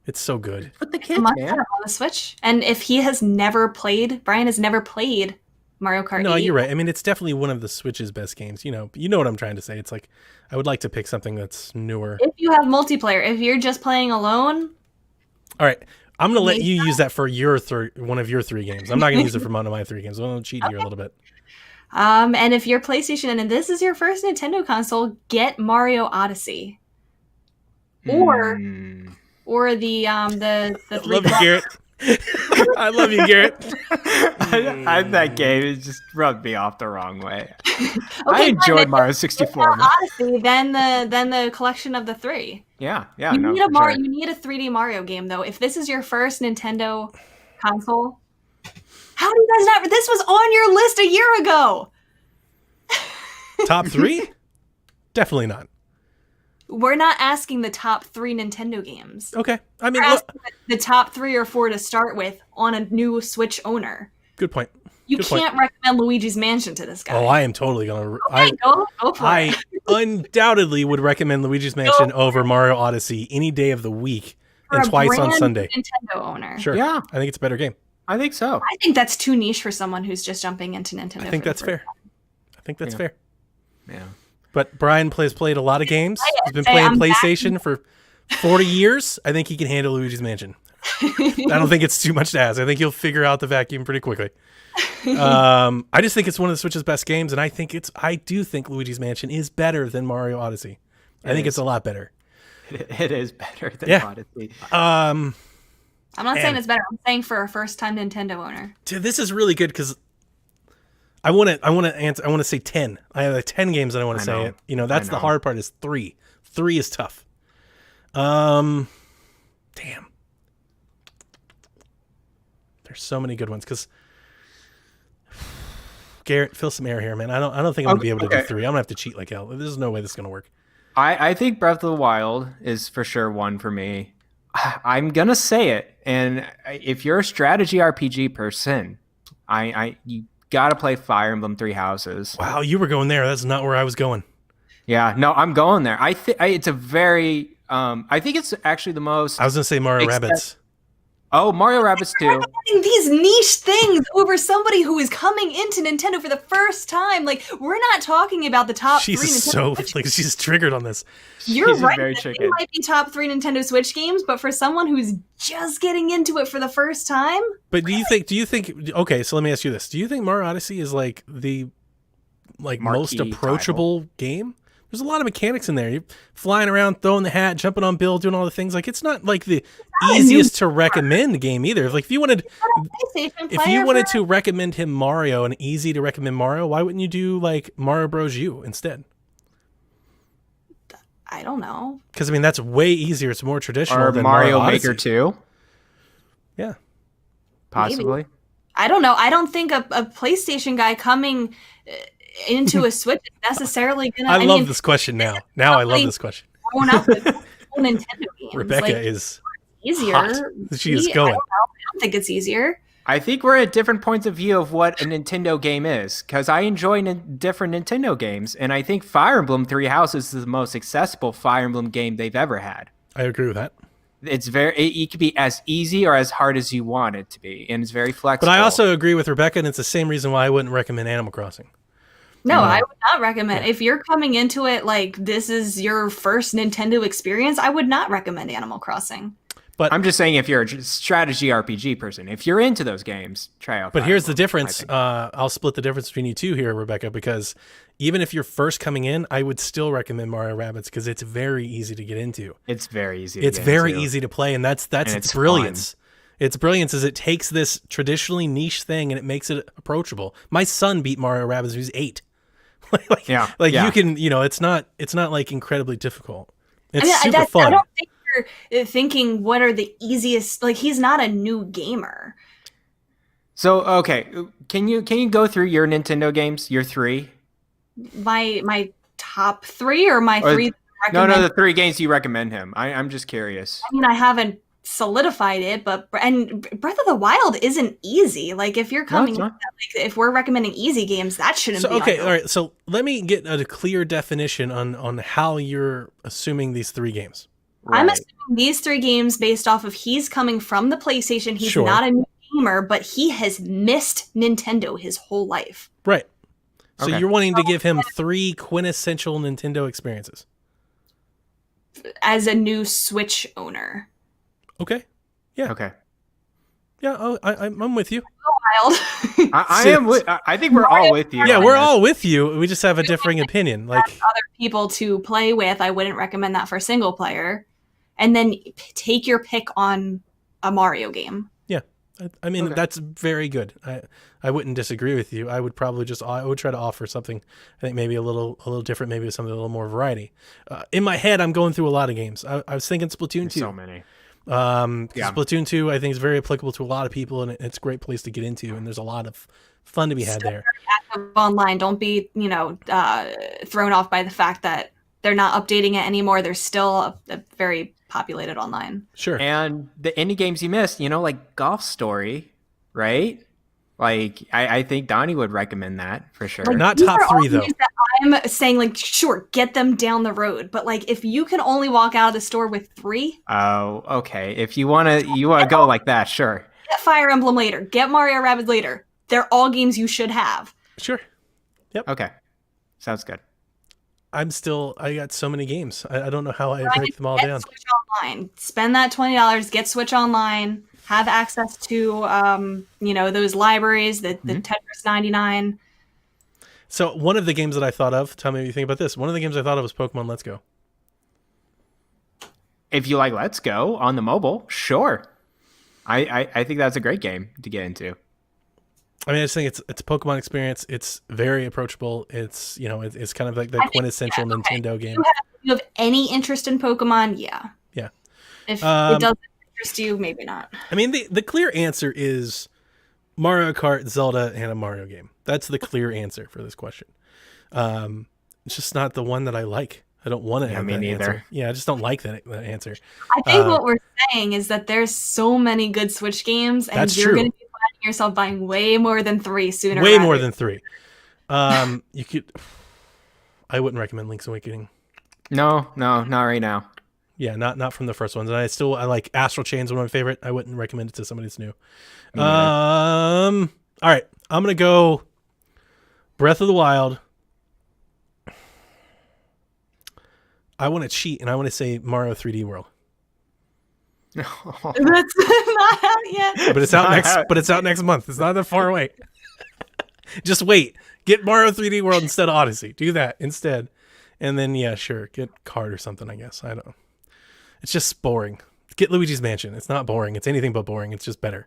It's so good. With the kids, Must man. have on the Switch. And if he has never played, Brian has never played Mario Kart. No, 8. you're right. I mean, it's definitely one of the Switch's best games. You know what I'm trying to say. It's like I would like to pick something that's newer. If you have multiplayer, if you're just playing alone, All right, I'm gonna let you use that for your one of your 3 games. I'm not gonna use it for one of my 3 games. I'm gonna cheat here a little bit. and if you're PlayStation and this is your first Nintendo console, get Mario Odyssey. Or the I 3 love you, Garrett. I love you, Garrett. That game is just rubbed me off the wrong way. I Okay, enjoyed fine, Mario if 64. it's not Odyssey, then the collection of the 3. Yeah. You no, need a for sure. You need a 3D Mario game though. If this is your first Nintendo console, how do you guys not? This was on your list a year ago. Top 3? Definitely not. We're not asking the top 3 Nintendo games. Okay. I mean, We're look, asking the top 3 or 4 to start with on a new Switch owner. good point. You Good point. can't recommend Luigi's Mansion to this guy. Oh, I am totally gonna. Okay, go for I it. undoubtedly would recommend Luigi's Mansion over Mario Odyssey any day of the week For and a twice on brand Sunday. Nintendo owner. Sure. Yeah. I think it's a better game. I think so. I think that's too niche for someone who's just jumping into Nintendo. I think for the that's first fair. I think that's fair. Yeah. But Brian played a lot of games. He's been Say playing I'm PlayStation for 40 years. I think he can handle Luigi's Mansion. I don't think it's too much to ask. I think he'll figure out the vacuum pretty quickly. I just think it's one of the Switch's best games, and I do think Luigi's Mansion is better than Mario Odyssey. I think it's a lot better. It is better than Yeah. Odyssey. I'm not saying And- it's better. I'm saying for a first-time Nintendo owner. Dude, this is really good because I want to say 10. I have like 10 games that I want to say know. it. You know, that's I the know. hard part is 3. 3 is tough. Damn. There's so many good ones because Garrett, fill some air here, man. I don't think I'm gonna be able to do Okay. 3. I'm gonna have to cheat like hell. There's no way this is gonna work. I think Breath of the Wild is for sure one for me. I'm gonna say it, and if you're a strategy RPG person, you gotta play Fire Emblem Three Houses. Wow, you were going there. That's not where I was going. Yeah, no, I'm going there. I think it's a very. I think it's actually the most. I was gonna say Mario Except- Rabbids. Oh, Mario Rabbids too. Recommending these niche things over somebody who is coming into Nintendo for the first time. Like, we're not talking about the top 3 She's Nintendo so Switch like she's triggered on this. You're She's right. very That chicken. they might be top 3 Nintendo Switch games, but for someone who's just getting into it for the first time, But do you think okay, so let me ask you this. Do you think Mario Odyssey is like the most Marquee approachable game? There's a lot of mechanics in there. You're flying around, throwing the hat, jumping on Bill, doing all the things. Like it's not like the easiest to recommend game either. Like if you wanted PlayStation if player you wanted for- to recommend him Mario and easy to recommend Mario, why wouldn't you do like Mario Bros. U instead? I don't know. Because I mean that's way easier. It's more traditional Or than Mario Odyssey. Maker 2, Yeah. possibly. I don't know. I don't think a PlayStation guy coming into a Switch is necessarily gonna. I love mean, this question now. Now I love probably- this question. growing up with Nintendo games. Rebecca like, is easier. hot. She is I going. don't think it's easier. I think we're at different points of view of what a Nintendo game is, because I enjoy different Nintendo games, and I think Fire Emblem Three Houses is the most accessible Fire Emblem game they've ever had. I agree with that. It's it can be as easy or as hard as you want it to be, and it's very flexible. But I also agree with Rebecca, and it's the same reason why I wouldn't recommend Animal Crossing. No, I would not recommend. If you're coming into it like this is your first Nintendo experience, I would not recommend Animal Crossing. But I'm just saying, if you're a strategy RPG person, if you're into those games, try out. But Fire here's the Emblem, I difference. think. I'll split the difference between you two here, Rebecca, because even if you're first coming in, I would still recommend Mario Rabbids because it's very easy to get into. It's very easy. To It's get very into. easy to play, and that's And its it's brilliance. Its brilliance is it takes this traditionally niche thing and it makes it approachable. My son beat Mario Rabbids when he was 8. like you can, it's not like incredibly difficult. It's super I fun. don't think you're thinking what are the easiest. Like, he's not a new gamer. So okay, can you go through your Nintendo games? Your 3? My top 3 or my 3? No, the 3 games you recommend him. I'm just curious. I mean, I haven't solidified it, and Breath of the Wild isn't easy. Like, if you're coming, if we're recommending easy games, that shouldn't be. Okay, all right. So let me get a clear definition on how you're assuming these 3 games. Right. I'm assuming these 3 games based off of he's coming from the PlayStation. He's not a new gamer, but he has missed Nintendo his whole life. Right. So you're wanting to give him 3 quintessential Nintendo experiences as a new Switch owner. Okay. Yeah. Okay. Yeah. Oh, I'm with you. Wild. I think we're all with you. Yeah, we're all with you. We just have a differing opinion. Like other people to play with, I wouldn't recommend that for single player. And then take your pick on a Mario game. Yeah. I mean, that's very good. I wouldn't disagree with you. I would probably I would try to offer something, I think maybe a little different, maybe something a little more variety. In my head, I'm going through a lot of games. I was thinking Splatoon 2. So many. Splatoon 2, I think, is very applicable to a lot of people, and it's a great place to get into, and there's a lot of fun to be had there. Active online. Don't be, thrown off by the fact that they're not updating it anymore. They're still a very populated online. Sure. And the indie games you missed, like Golf Story, right? Like, I think Donnie would recommend that for sure. Like, not top 3 though. I'm saying, like, sure, get them down the road, but like, if you can only walk out of the store with 3. Oh, okay. If you wanna go like that, sure. Get Fire Emblem later. Get Mario Rabbids later. They're all games you should have. Sure. Yep. Okay. Sounds good. I got so many games. I don't know how I break them all down. Switch Online. Spend that $20. Get Switch Online. Have access to, those libraries, the Tetris 99. So one of the games that I thought of, tell me what you think about this. One of the games I thought of was Pokemon Let's Go. If you like Let's Go on the mobile, sure. I think that's a great game to get into. I mean, I just think it's a Pokemon experience. It's very approachable. It's, it's kind of like the quintessential Nintendo game. You have any interest in Pokemon? Yeah. Yeah. If it doesn't interest you, maybe not. I mean, the clear answer is Mario Kart, Zelda, and a Mario game. That's the clear answer for this question. It's just not the one that I like. I don't want to have that answer. Yeah, I just don't like that answer. I think what we're saying is that there's so many good Switch games, and you're going to be finding yourself buying way more than 3 sooner. Way more than 3. You could. I wouldn't recommend Link's Awakening. No, not right now. Yeah, not from the first ones. And I like Astral Chain's one of my favorite. I wouldn't recommend it to somebody that's new. All right, I'm gonna go Breath of the Wild. I want to cheat and I want to say Mario 3D World. That's not out yet. But it's out next. But it's out next month. It's not that far away. Just wait. Get Mario 3D World instead of Odyssey. Do that instead, and then get Kart or something. I guess I don't know. It's just boring. Get Luigi's Mansion. It's not boring. It's anything but boring. It's just better.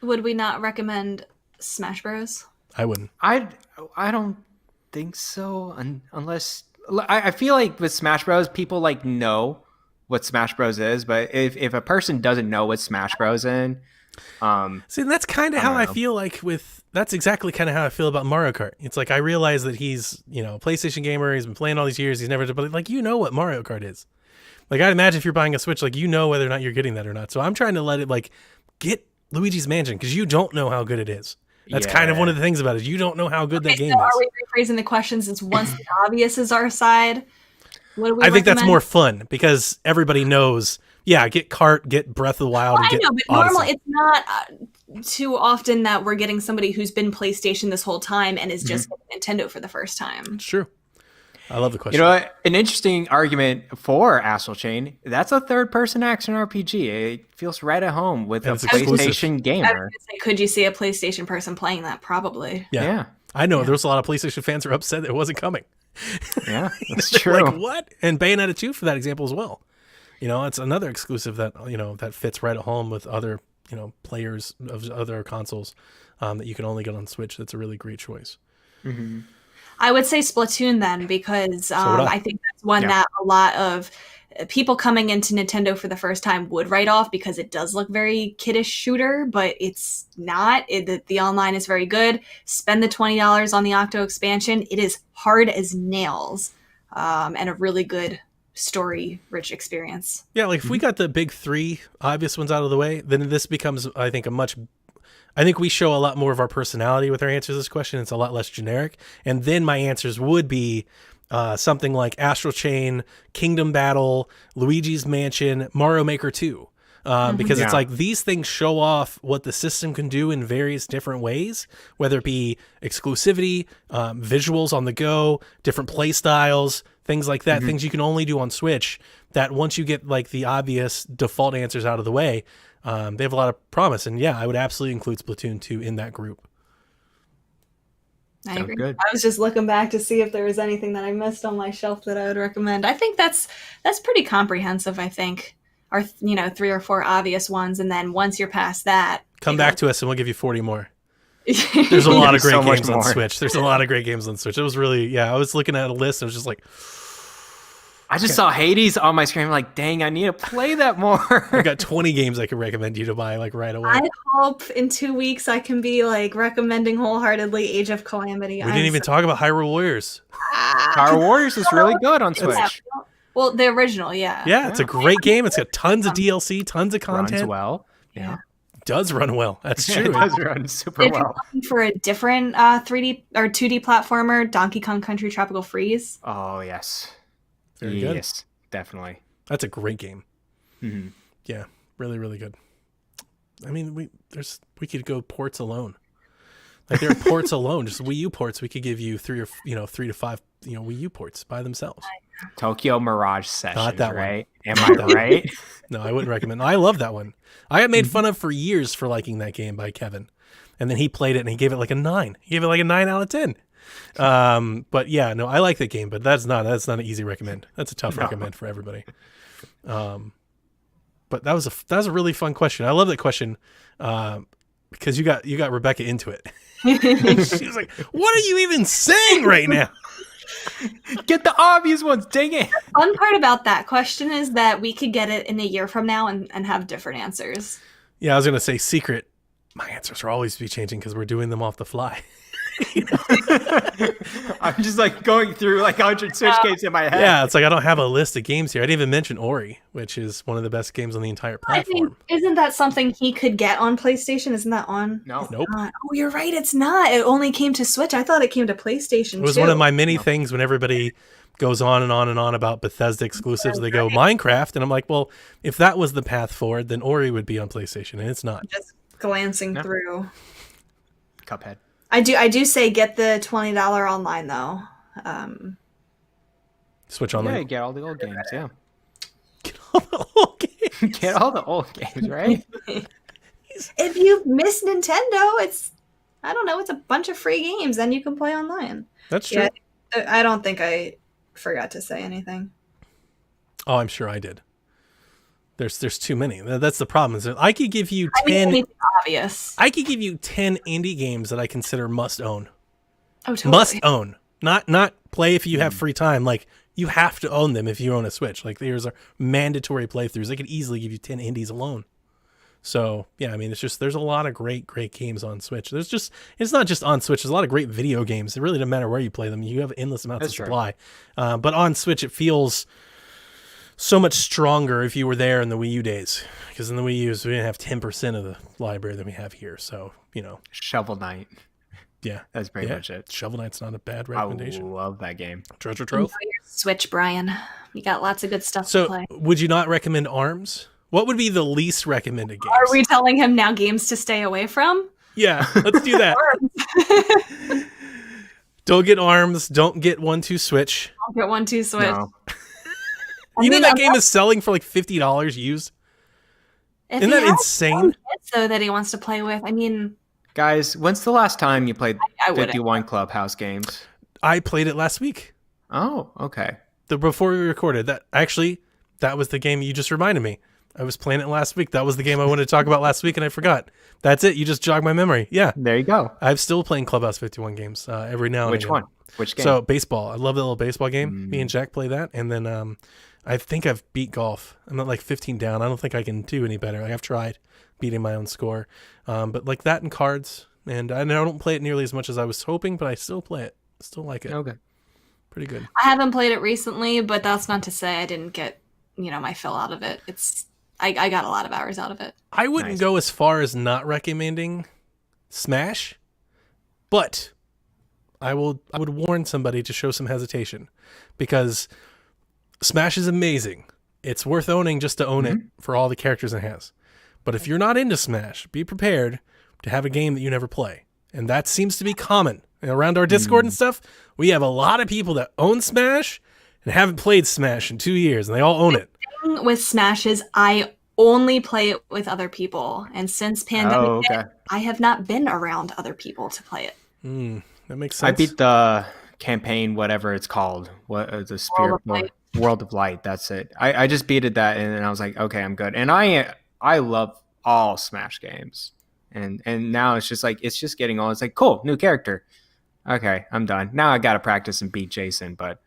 Would we not recommend Smash Bros? I wouldn't. I don't think so. Unless I feel like with Smash Bros, people like know what Smash Bros is, but if a person doesn't know what Smash Bros in, see, that's kind of how I feel like with. That's exactly kind of how I feel about Mario Kart. It's like I realize that he's a PlayStation gamer. He's been playing all these years. He's never, but like what Mario Kart is. Like I'd imagine if you're buying a Switch, like whether or not you're getting that or not. So I'm trying to let it like get Luigi's Mansion because you don't know how good it is. That's kind of one of the things about it. You don't know how good that game is. Are we rephrasing the question since once the obvious is our side? What do we think that's more fun because everybody knows. Yeah, get Kart, get Breath of the Wild. Well, and get I know, but Odyssey. normally it's not too often that we're getting somebody who's been PlayStation this whole time and is just getting Nintendo for the first time. It's true. I love the question. You know what? An interesting argument for Astral Chain, that's a third-person action RPG. It feels right at home with a PlayStation gamer. I was gonna say, could you see a PlayStation person playing that? Probably. Yeah. I know. There was a lot of PlayStation fans who were upset that it wasn't coming. Yeah, that's true. Like, what? And Bayonetta 2 for that example as well. It's another exclusive that, that fits right at home with other, players of other consoles that you can only get on Switch. That's a really great choice. Mm-hmm. I would say Splatoon then, because I think that's one that a lot of people coming into Nintendo for the first time would write off because it does look very kiddish shooter, but it's not. The online is very good. Spend the $20 on the Octo expansion. It is hard as nails, and a really good story-rich experience. Yeah, like if we got the big three obvious ones out of the way, then this becomes, I think, I think we show a lot more of our personality with our answers to this question. It's a lot less generic. And then my answers would be something like Astral Chain, Kingdom Battle, Luigi's Mansion, Mario Maker 2. Because it's like these things show off what the system can do in various different ways, whether it be exclusivity, visuals on the go, different play styles, things like that, things you can only do on Switch, that once you get like the obvious default answers out of the way, they have a lot of promise. And yeah, I would absolutely include Splatoon 2 in that group. I agree. Good. I was just looking back to see if there was anything that I missed on my shelf that I would recommend. I think that's pretty comprehensive, I think. Or, 3 or 4 obvious ones. And then once you're past that, come back to us and we'll give you 40 more. There's a lot of great games on Switch. There's a lot of great games on Switch. It was really, I was looking at a list and I was just like, I just saw Hades on my screen. I'm like, dang, I need to play that more. I've got 20 games I could recommend you to buy like right away. I hope in 2 weeks I can be like recommending wholeheartedly Age of Calamity. We didn't even talk about Hyrule Warriors. Hyrule Warriors is really good on Switch. Well, the original, yeah. Yeah, it's a great game. It's got tons of DLC, tons of content. Runs well. Yeah. Does run well. That's true. It does run super if well. You're looking for a different 3D or 2D platformer, Donkey Kong Country Tropical Freeze. Oh, yes. Very good. Yes, definitely. That's a great game. Mm-hmm. Yeah, really, really good. I mean, we could go ports alone. Like there are ports alone, just Wii U ports. We could give you 3 to 5, Wii U ports by themselves. Tokyo Mirage Sessions, Not that right? Am I right? No, I wouldn't recommend. I love that one. I got made fun of for years for liking that game by Kevin, and then he played it and he gave it like a 9. He gave it like a 9 out of 10. But yeah, no, I like that game, but that's not an easy recommend. That's a tough recommend for everybody. But that was a really fun question. I love that question because you got Rebecca into it. She was like, "What are you even saying right now?" Get the obvious ones, dang it. The fun part about that question is that we could get it in a year from now and have different answers. Yeah, I was going to say secret. My answers will always be changing because we're doing them off the fly. I'm just like going through like 100 Switch games in my head. Yeah, it's like I don't have a list of games here. I didn't even mention Ori, which is one of the best games on the entire platform. Isn't that something he could get on PlayStation? Isn't that on? No. Nope. Oh, you're right. It's not. It only came to Switch. I thought it came to PlayStation. It was one of my many things when everybody goes on and on and on about Bethesda exclusives. They go Minecraft, and I'm like, well, if that was the path forward, then Ori would be on PlayStation, and it's not. Just glancing through. Cuphead. I do say get the $20 online though. Switch online. Yeah, you get all the old games. Yeah. Get all the old games. Get all the old games, right? If you miss Nintendo, it's a bunch of free games and you can play online. That's true. Yeah, I don't think I forgot to say anything. Oh, I'm sure I did. There's too many. That's the problem. Is that I could give you 10 obvious. I could give you 10 indie games that I consider must own. Oh, totally. Must own. Not play if you have free time. Like you have to own them if you own a Switch. Like there's a mandatory playthroughs. I could easily give you 10 indies alone. So yeah, I mean there's a lot of great games on Switch. It's not just on Switch. There's a lot of great video games. It really doesn't matter where you play them. You have endless amounts of supply. But on Switch it feels so much stronger if you were there in the Wii U days, because in the Wii U's we didn't have 10% of the library that we have here. So Shovel Knight. Yeah, that's pretty much it. Shovel Knight's not a bad recommendation. I love that game. Treasure Trove. Switch, Brian. You got lots of good stuff to play. Would you not recommend ARMS? What would be the least recommended games? Are we telling him now games to stay away from? Yeah, let's do that. Don't get ARMS. Don't get 1-2 Switch. Don't get 1-2 Switch. No. You know that game is selling for like $50 used? Isn't that insane? Kids, though, that he wants to play with. I mean... Guys, when's the last time you played 51 Clubhouse games? I played it last week. Oh, okay. Before we recorded. That was the game you just reminded me. I was playing it last week. That was the game I wanted to talk about last week, and I forgot. That's it. You just jogged my memory. Yeah. There you go. I'm still playing Clubhouse 51 games every now and Which again. one? Which game? So baseball. I love that little baseball game. Me and Jack play that, and then I think I've beat golf. I'm at like 15 down. I don't think I can do any better. Like I've tried beating my own score, but like that and cards. And I don't play it nearly as much as I was hoping, but I still play it. Still like it. Okay. Pretty good. I haven't played it recently, but that's not to say I didn't get, my fill out of it. I got a lot of hours out of it. I wouldn't go as far as not recommending Smash, but I would warn somebody to show some hesitation, because Smash is amazing. It's worth owning just to own it for all the characters it has. But if you're not into Smash, be prepared to have a game that you never play. And that seems to be common. And around our Discord and stuff, we have a lot of people that own Smash and haven't played Smash in 2 years, and they all own it. The thing with Smash is I only play it with other people. And since pandemic, I have not been around other people to play it. That makes sense. I beat the campaign, whatever it's called. The Spirit World of Light. That's it. I just beated that, and then I was like, okay, I'm good. And I love all Smash games. And now it's just getting old. It's like, cool, new character. Okay, I'm done. Now I got to practice and beat Jason, but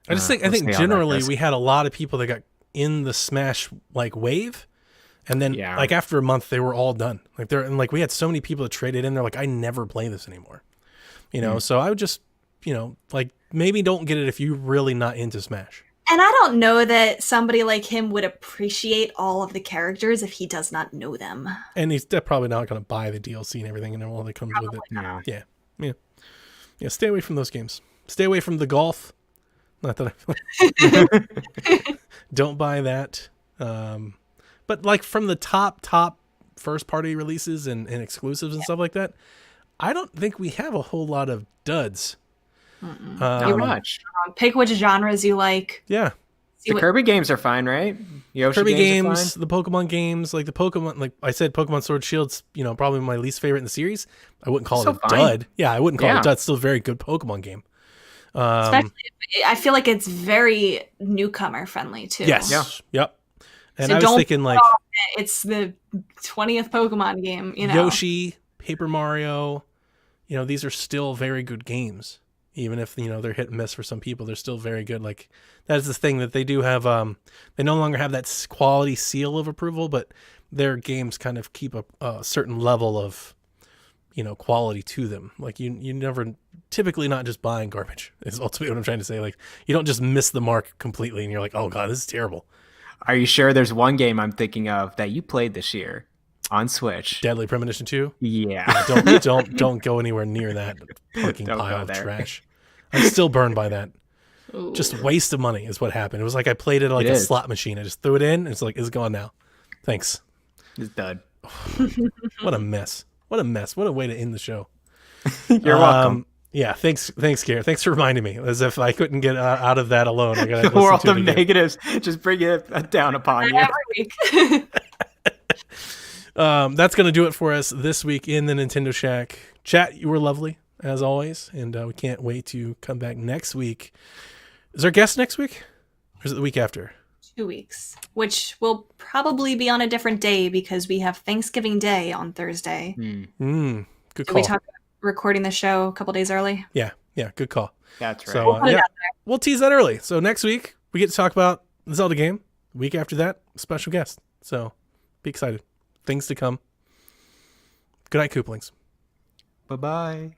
I think generally we had a lot of people that got in the Smash like wave, and then like after a month they were all done. Like we had so many people that traded in. They're like, I never play this anymore. So I would just, like maybe don't get it if you're really not into Smash. And I don't know that somebody like him would appreciate all of the characters if he does not know them. And he's probably not going to buy the DLC and everything and all that comes with it. No. Yeah. Stay away from those games. Stay away from the golf. Not that I don't buy that. But like from the top first party releases and exclusives and stuff like that, I don't think we have a whole lot of duds. Not much. Pick which genres you like. Yeah. The Kirby games are fine, right? Yoshi Kirby games, the Pokemon games, like the Pokemon, like I said, Pokemon Sword Shield's, probably my least favorite in the series. I wouldn't call it a dud. Yeah, I wouldn't call it a dud. It's still a very good Pokemon game. Especially, I feel like it's very newcomer friendly too. Yes. Yeah. Yep. And so I was thinking like it's the 20th Pokemon game, Yoshi, Paper Mario, these are still very good games. Even if, they're hit and miss for some people, they're still very good. Like that is the thing that they do have. They no longer have that quality seal of approval, but their games kind of keep a certain level of, quality to them. Like you never typically not just buying garbage is ultimately what I'm trying to say. Like you don't just miss the mark completely and you're like, oh God, this is terrible. Are you sure there's one game I'm thinking of that you played this year on Switch? Deadly Premonition 2? Yeah. Don't go anywhere near that fucking pile of trash. I'm still burned by that. Ooh. Just waste of money is what happened. It was like I played it like a slot machine. I just threw it in and it's like, it's gone now. Thanks. It's done. What a mess. What a mess. What a way to end the show. You're welcome. Yeah, thanks, Garrett. Thanks for reminding me. As if I couldn't get out of that alone. I gotta the world of negatives just bring it down upon you. Every week. That's going to do it for us this week in the Nintendo Shack. Chat, you were lovely, as always, and we can't wait to come back next week. Is our guest next week? Or is it the week after? 2 weeks, which will probably be on a different day because we have Thanksgiving Day on Thursday. Good call. Did we talk about recording the show a couple days early? Yeah, good call. That's right. So, we'll tease that early. So next week, we get to talk about the Zelda game. The week after that, special guest. So be excited. Things to come. Good night, Kooplings. Bye-bye.